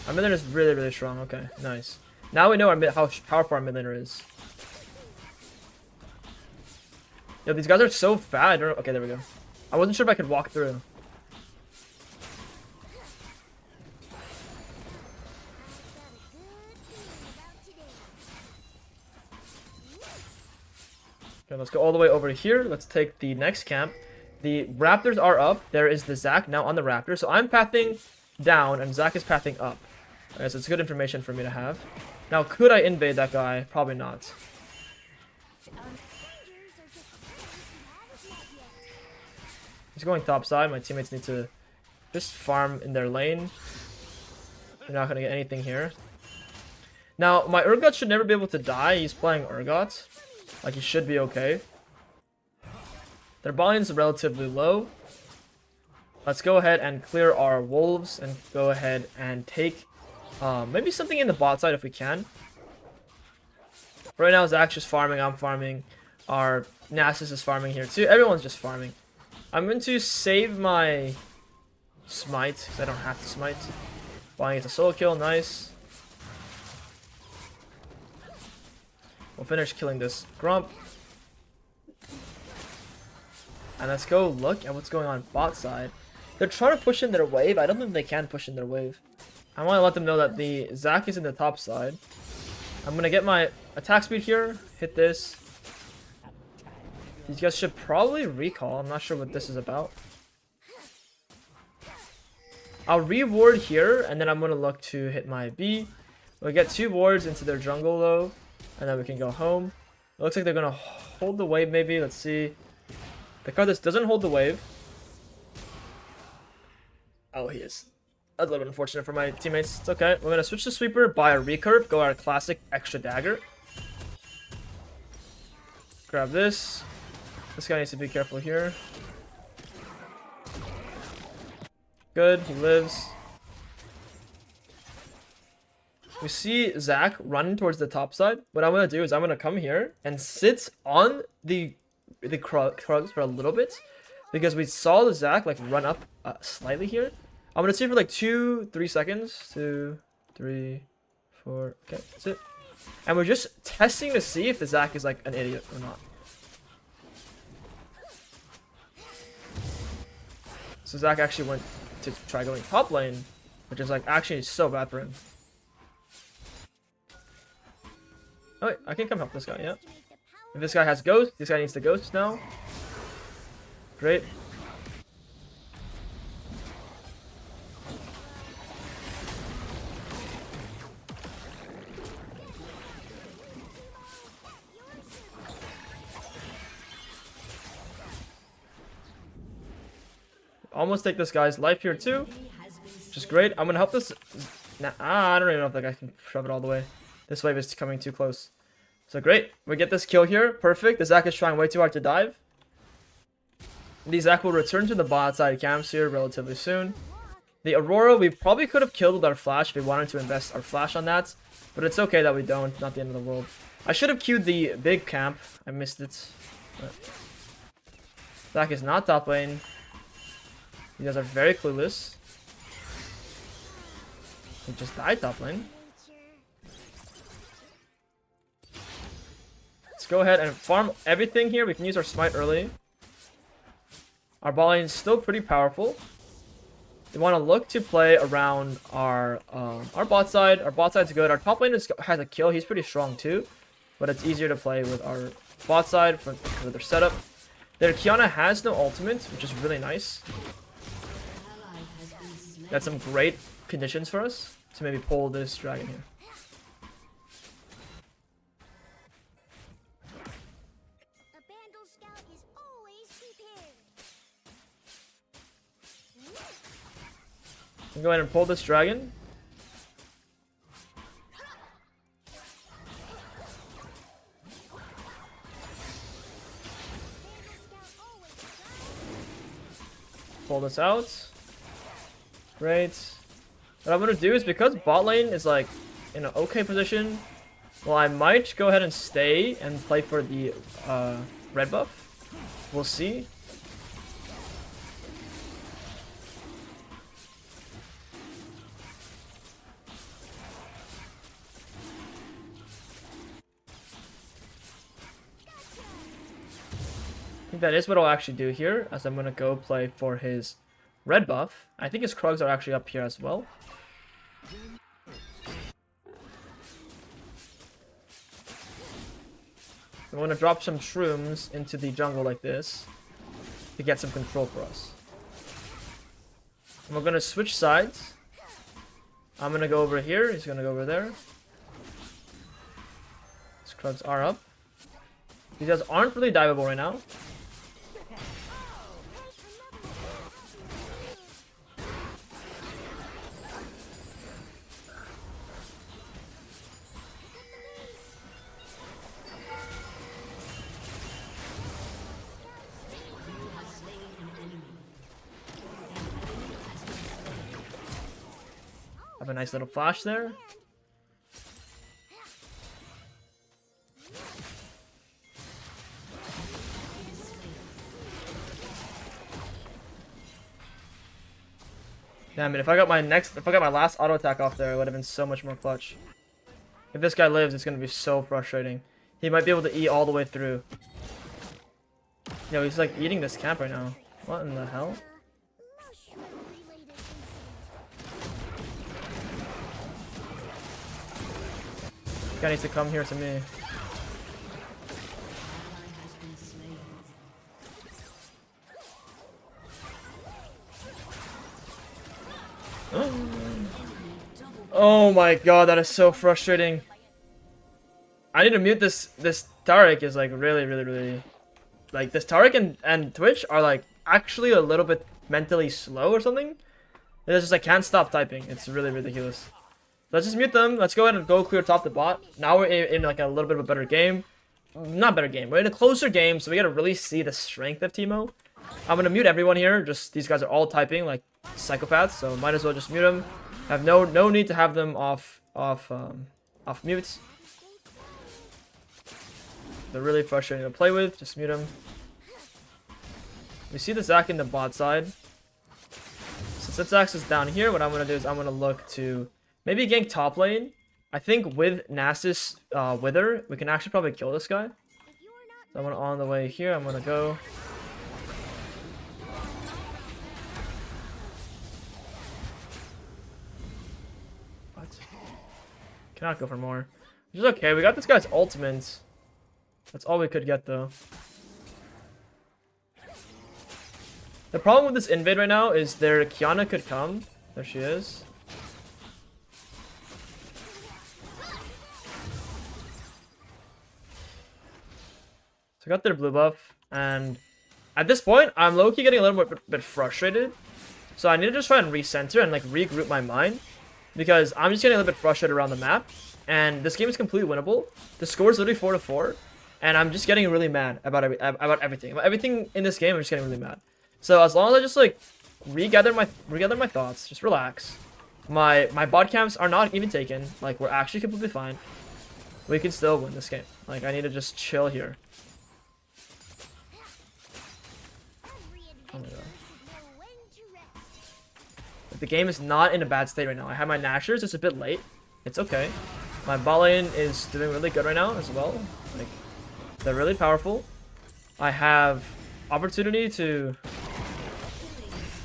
Our mid laner is really, really strong. Okay, nice. Now we know how powerful our mid laner is. Yo, these guys are so fat. I don't know. Okay, there we go. I wasn't sure if I could walk through. Okay, let's go all the way over here. Let's take the next camp. The Raptors are up. There is the Zac now on the Raptor. So I'm pathing down and Zac is pathing up. Okay, so it's good information for me to have. Now, could I invade that guy? Probably not. He's going top side. My teammates need to just farm in their lane. They're not going to get anything here. Now, my Urgot should never be able to die. He's playing Urgot. Like, he should be okay. Their volume is relatively low. Let's go ahead and clear our wolves and go ahead and take maybe something in the bot side if we can. Right now, Zac's just farming. I'm farming. Our Nasus is farming here too. Everyone's just farming. I'm going to save my smite because I don't have to smite. Buying it a solo kill. Nice. We'll finish killing this Grump. And let's go look at what's going on bot side. They're trying to push in their wave. I don't think they can push in their wave. I want to let them know that the Zac is in the top side. I'm going to get my attack speed here. Hit this. These guys should probably recall. I'm not sure what this is about. I'll re-ward here, and then I'm going to look to hit my B. We'll get 2 wards into their jungle, though. And then we can go home. It looks like they're going to hold the wave, maybe. Let's see. The card that doesn't hold the wave. Oh, he is. That's a little bit unfortunate for my teammates. It's okay. We're going to switch to sweeper, buy a recurve, go our classic extra dagger. Grab this. This guy needs to be careful here. Good, he lives. We see Zac running towards the top side. What I'm going to do is I'm going to come here and sit on the Krugs for a little bit. Because we saw the Zac like run up slightly here. I'm going to see for like 2-3 seconds. 2, 3, 4. Okay, that's it. And we're just testing to see if the Zac is like an idiot or not. So Zac actually went to try going top lane, which is like actually so bad for him. Oh wait, I can come help this guy, yeah. If this guy has ghost, this guy needs the ghost now. Great. Almost take this guy's life here too, which is great. I'm gonna help this. Nah, I don't even know if that guy can shove it all the way. This wave is coming too close. So great, we get this kill here. Perfect. The Zac is trying way too hard to dive. The Zac will return to the bot side camps here relatively soon. The Aurora, we probably could have killed with our flash if we wanted to invest our flash on that, but it's okay that we don't. Not the end of the world. I should have queued the big camp. I missed it. But Zac is not top lane. You guys are very clueless. He just died top lane. Let's go ahead and farm everything here. We can use our smite early. Our bot lane is still pretty powerful. We want to look to play around our bot side. Our bot side's good. Our top lane has a kill. He's pretty strong too, but it's easier to play with our bot side for their setup. Their Kiana has no ultimate, which is really nice. That's some great conditions for us to maybe pull this dragon here. Go ahead and pull this dragon. Pull this out. Great. What I'm gonna do is, because bot lane is like in an okay position, well, I might go ahead and stay and play for the red buff. We'll see. I think that is what I'll actually do here, as I'm going to go play for his red buff. I think his Krugs are actually up here as well. I'm going to drop some shrooms into the jungle like this to get some control for us. And we're going to switch sides. I'm going to go over here. He's going to go over there. His Krugs are up. These guys aren't really diveable right now. Have a nice little flash there. Damn it, if I got my last auto attack off there, it would have been so much more clutch. If this guy lives, it's gonna be so frustrating. He might be able to eat all the way through. Yo, he's like eating this camp right now. What in the hell? Guy needs to come here to me. Oh my god, that is so frustrating. I need to mute this. This Taric is like really like, this Taric and Twitch are like actually a little bit mentally slow or something. It's just, I can't stop typing. It's really ridiculous. Let's just mute them. Let's go ahead and go clear top the bot. Now we're in like a little bit of a better game. Not better game. We're in a closer game, so we gotta really see the strength of Teemo. I'm gonna mute everyone here. Just, these guys are all typing like psychopaths, so might as well just mute them. Have no need to have them off mute. They're really frustrating to play with. Just mute them. We see the Zac in the bot side. Since that Zac is down here, what I'm gonna do is I'm gonna look to maybe gank top lane. I think with Nasus Wither, we can actually probably kill this guy. So I'm gonna, on the way here, I'm gonna go. What? Cannot go for more. Which is okay. We got this guy's ultimate. That's all we could get though. The problem with this invade right now is their Kiana could come. There she is. So I got their blue buff, and at this point, I'm low-key getting a little bit frustrated. So I need to just try and recenter and like regroup my mind, because I'm just getting a little bit frustrated around the map, and this game is completely winnable. The score is literally 4-4, and I'm just getting really mad about everything. About everything in this game, I'm just getting really mad. So as long as I just like regather my thoughts, just relax. My bot camps are not even taken. Like, we're actually completely fine. We can still win this game. Like, I need to just chill here. Oh my god. But the game is not in a bad state right now. I have my Nashers. It's a bit late. It's okay. My bot lane is doing really good right now as well. Like, They're really powerful. I have opportunity to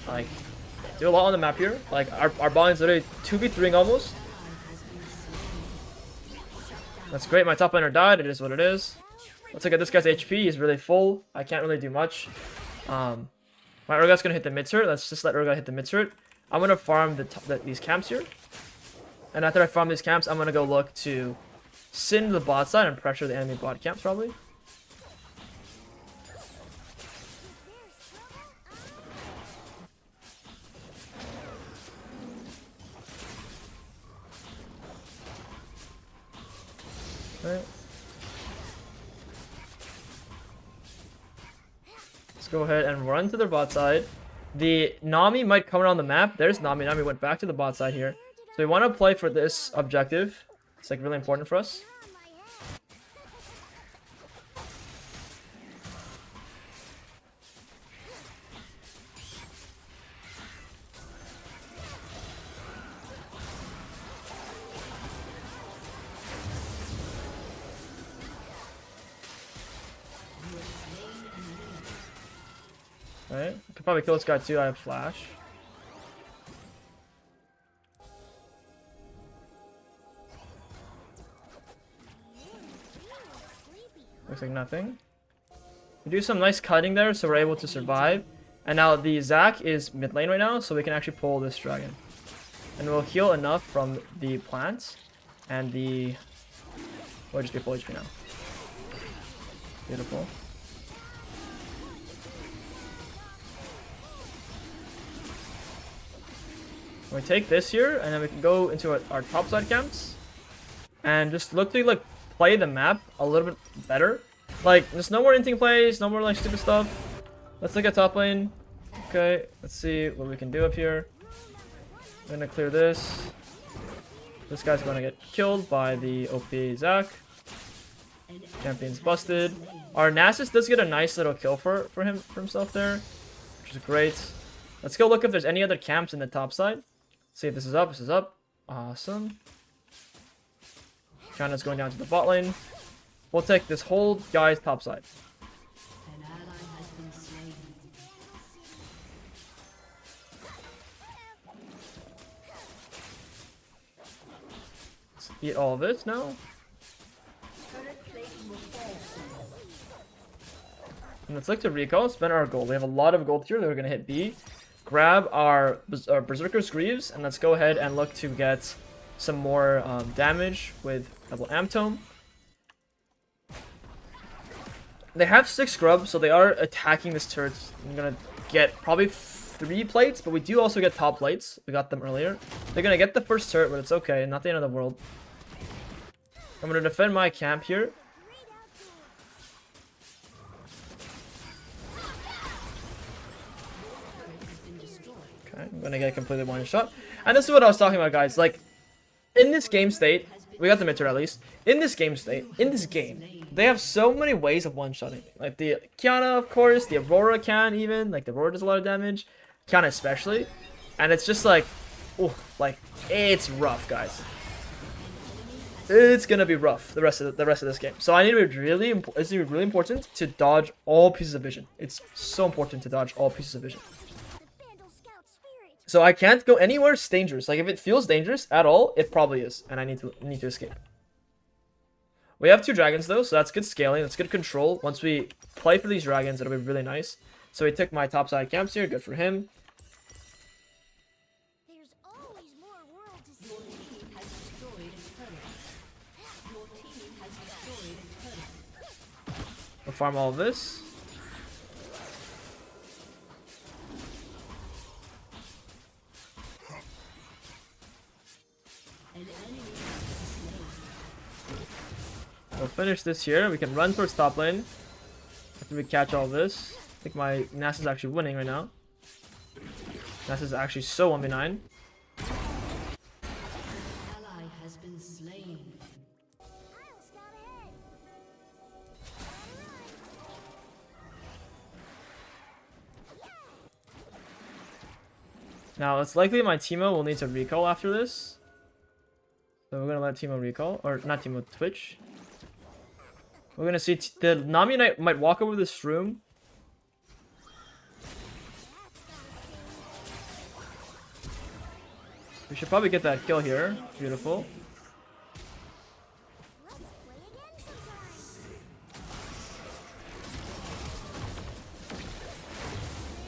like do a lot on the map here. Like our bot lane's literally 2v3ing almost. That's great. My top laner died. It is what it is. Let's look at this guy's HP. He's really full. I can't really do much. My Urgot's gonna hit the mid turret. Let's just let Urgot hit the mid turret. I'm gonna farm these camps here. And after I farm these camps, I'm gonna go look to sit into the bot side and pressure the enemy bot camps probably. Right. Let's go ahead and run to their bot side. The Nami might come around the map. There's Nami. Nami went back to the bot side here. So we want to play for this objective. It's like really important for us. Alright, could probably kill this guy too. I have flash. Looks like nothing. We do some nice cutting there, so we're able to survive. And now the Zac is mid lane right now, so we can actually pull this dragon. And we'll heal enough from the plants. And the... We'll just be full HP now. Beautiful. We take this here, and then we can go into our top side camps. And just look to like play the map a little bit better. Like, there's no more inting plays, no more like stupid stuff. Let's look at top lane. Okay, let's see what we can do up here. I'm gonna clear this. This guy's gonna get killed by the OP Zac. Champion's busted. Our Nasus does get a nice little kill for himself there, which is great. Let's go look if there's any other camps in the top side. See if this is up. This is up. Awesome. China's going down to the bot lane. We'll take this whole guy's top side. An ally has been slain. Let's eat all of this now. Turret plating will fall soon. And let's look to recall. Spend our gold. We have a lot of gold here that we're going to hit B. Grab our Berserker's Greaves, and let's go ahead and look to get some more damage with double Amp Tome. They have 6 scrubs, so they are attacking this turret. I'm going to get probably 3 plates, but we do also get top plates. We got them earlier. They're going to get the first turret, but it's okay. Not the end of the world. I'm going to defend my camp here. Okay, I'm gonna get completely one shot. And this is what I was talking about, guys. Like, in this game state, we got the mid turret at least. In this game state, in this game, they have so many ways of one-shotting. Like the Kiana, of course, the Aurora can even. Like the Aurora does a lot of damage. Kiana especially. And it's just like, oh, like it's rough, guys. It's gonna be rough the rest of this game. So I need to be really it's really important to dodge all pieces of vision. It's so important to dodge all pieces of vision. So I can't go anywhere dangerous. Like if it feels dangerous at all, it probably is, and I need to escape. We have 2 dragons though, so that's good scaling. That's good control. Once we play for these dragons, it'll be really nice. So he took my top side camps here. Good for him. There's always more world to see. Your team has destroyed a turret. Your team has destroyed a turret. We'll farm all of this. An enemy has been slain. We'll finish this here. We can run towards top lane after we catch all this. I think my Nasus is actually winning right now. Nasus is actually so 1v9. Ally has been slain. Now it's likely my Teemo will need to recall after this. So we're gonna let Teemo recall, or not Teemo, Twitch. We're gonna see the Nami Knight might walk over this room. We should probably get that kill here. Beautiful.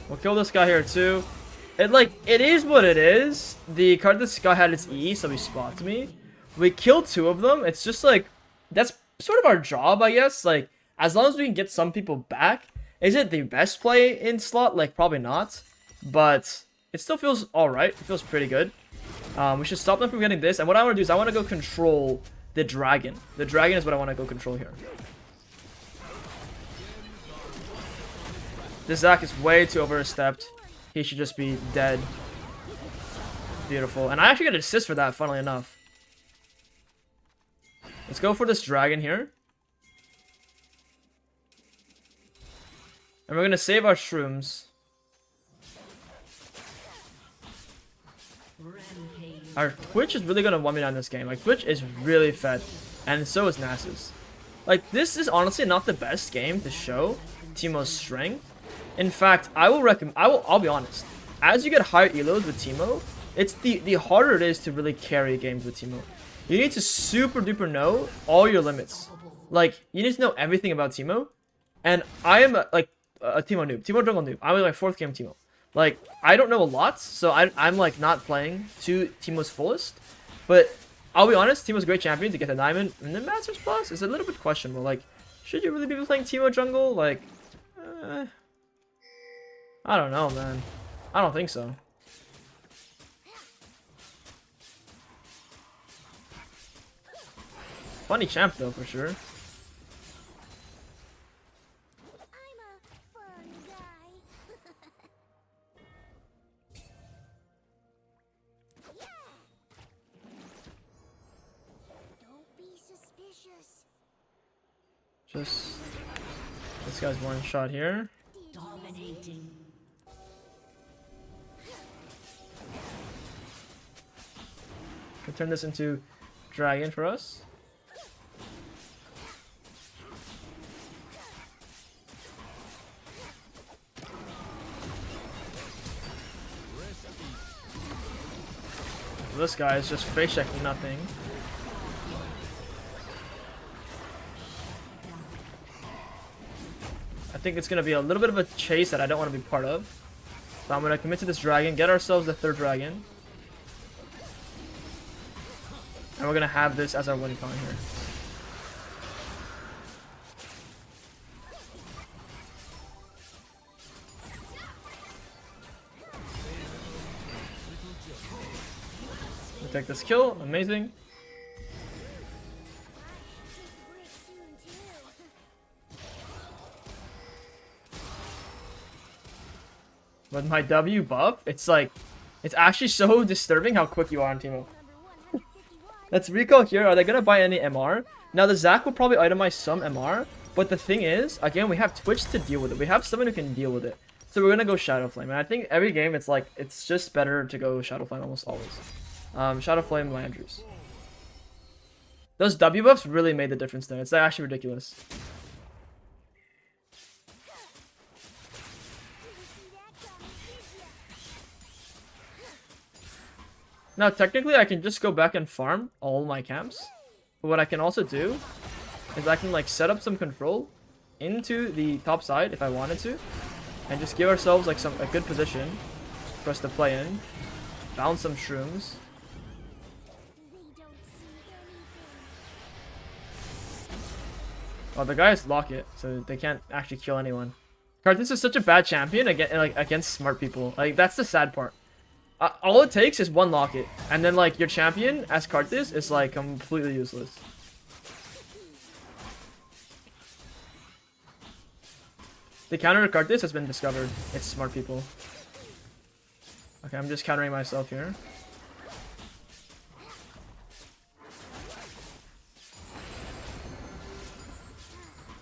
We'll kill this guy here too. It is what it is. The card this guy had its E, so he spots me. We killed 2 of them. It's just like, that's sort of our job, I guess. Like, as long as we can get some people back. Is it the best play in slot? Like, probably not. But it still feels alright. It feels pretty good. We should stop them from getting this. And what I want to do is I want to go control the dragon. The dragon is what I want to go control here. This Zac is way too overstepped. He should just be dead. Beautiful. And I actually got an assist for that, funnily enough. Let's go for this dragon here. And we're going to save our shrooms. Our Twitch is really going to want me down this game. Like, Twitch is really fed. And so is Nasus. Like, this is honestly not the best game to show Teemo's strength. In fact, I'll be honest. As you get higher elos with Teemo, it's the harder it is to really carry games with Teemo. You need to super duper know all your limits. Like, you need to know everything about Teemo. And I am a Teemo noob. Teemo Jungle noob. I'm like 4th game Teemo. Like, I don't know a lot, so I'm like not playing to Teemo's fullest. But I'll be honest, Teemo's a great champion to get the diamond. And the Masters Plus is a little bit questionable. Like, should you really be playing Teemo Jungle? Like, I don't know, man. I don't think so. Funny champ, though, for sure. I'm a fun guy. Yeah. Don't be suspicious. Just this guy's one shot here. Dominating. Can turn this into dragon for us. This guy is just face checking nothing. I think it's gonna be a little bit of a chase that I don't want to be part of. So I'm gonna commit to this dragon, get ourselves the 3rd dragon. And we're gonna have this as our win con here. We'll take this kill, amazing. With my W buff, it's like, it's actually so disturbing how quick you are on Teemo. Let's recall here. Are they going to buy any MR? Now, the Zac will probably itemize some MR. But the thing is, again, we have Twitch to deal with it. We have someone who can deal with it. So we're going to go Shadow Flame. And I think every game, it's like, it's just better to go Shadow Flame almost always. Shadow Flame, Landrews. Those W buffs really made the difference there. It's actually ridiculous. Now, technically, I can just go back and farm all my camps. But what I can also do is I can, like, set up some control into the top side if I wanted to. And just give ourselves, like, a good position for us to play in. Bounce some shrooms. Oh, the guys lock it, so they can't actually kill anyone. Karthus is such a bad champion against smart people. Like, that's the sad part. All it takes is one locket, and then like your champion as Karthus is like completely useless. The counter to Karthus has been discovered. It's smart people. Okay, I'm just countering myself here.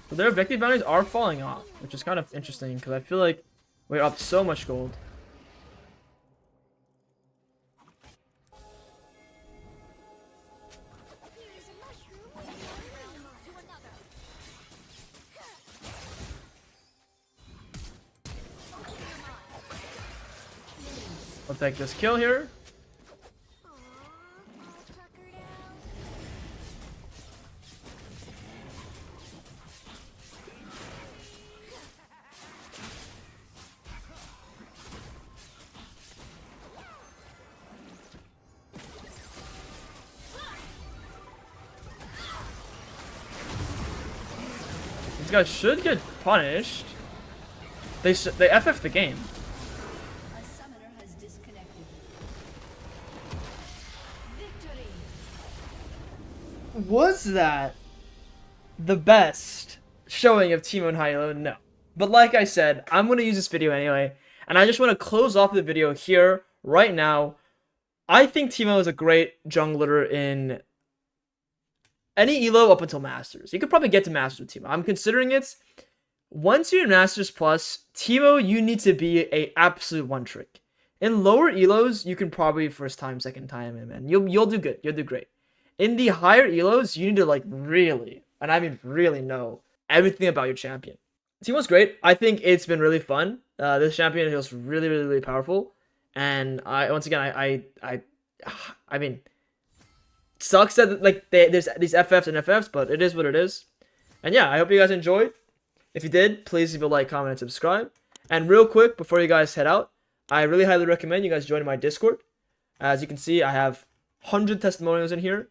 So their objective bounties are falling off, which is kind of interesting because I feel like we're up so much gold. We'll take this kill here. Aw, all tuckered out. These guys should get punished. They FF the game. A summoner has disconnected. Victory. Was that the best showing of Teemo and Hilo? No. But like I said, I'm going to use this video anyway. And I just want to close off the video here, right now. I think Teemo is a great jungler in any elo up until Masters. You could probably get to Masters with Teemo. I'm considering it. Once you're in Masters Plus, Teemo, you need to be a absolute one trick. In lower elos, you can probably first time, second time, and you'll do good. You'll do great. In the higher elos, you need to like really, and I mean really know everything about your champion. Teemo's great. I think it's been really fun. This champion feels really, really, really powerful. And I mean, sucks that like there's these FFs and FFs, but it is what it is. And yeah, I hope you guys enjoyed. If you did, please leave a like, comment, and subscribe. And real quick, before you guys head out, I really highly recommend you guys join my Discord. As you can see, I have 100 testimonials in here.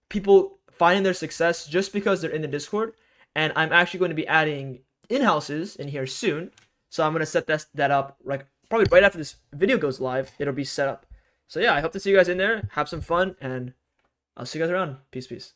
People finding their success just because they're in the Discord. And I'm actually going to be adding in-houses in here soon. So I'm going to set that up like probably right after this video goes live. It'll be set up. So yeah, I hope to see you guys in there. Have some fun, and I'll see you guys around. Peace, peace.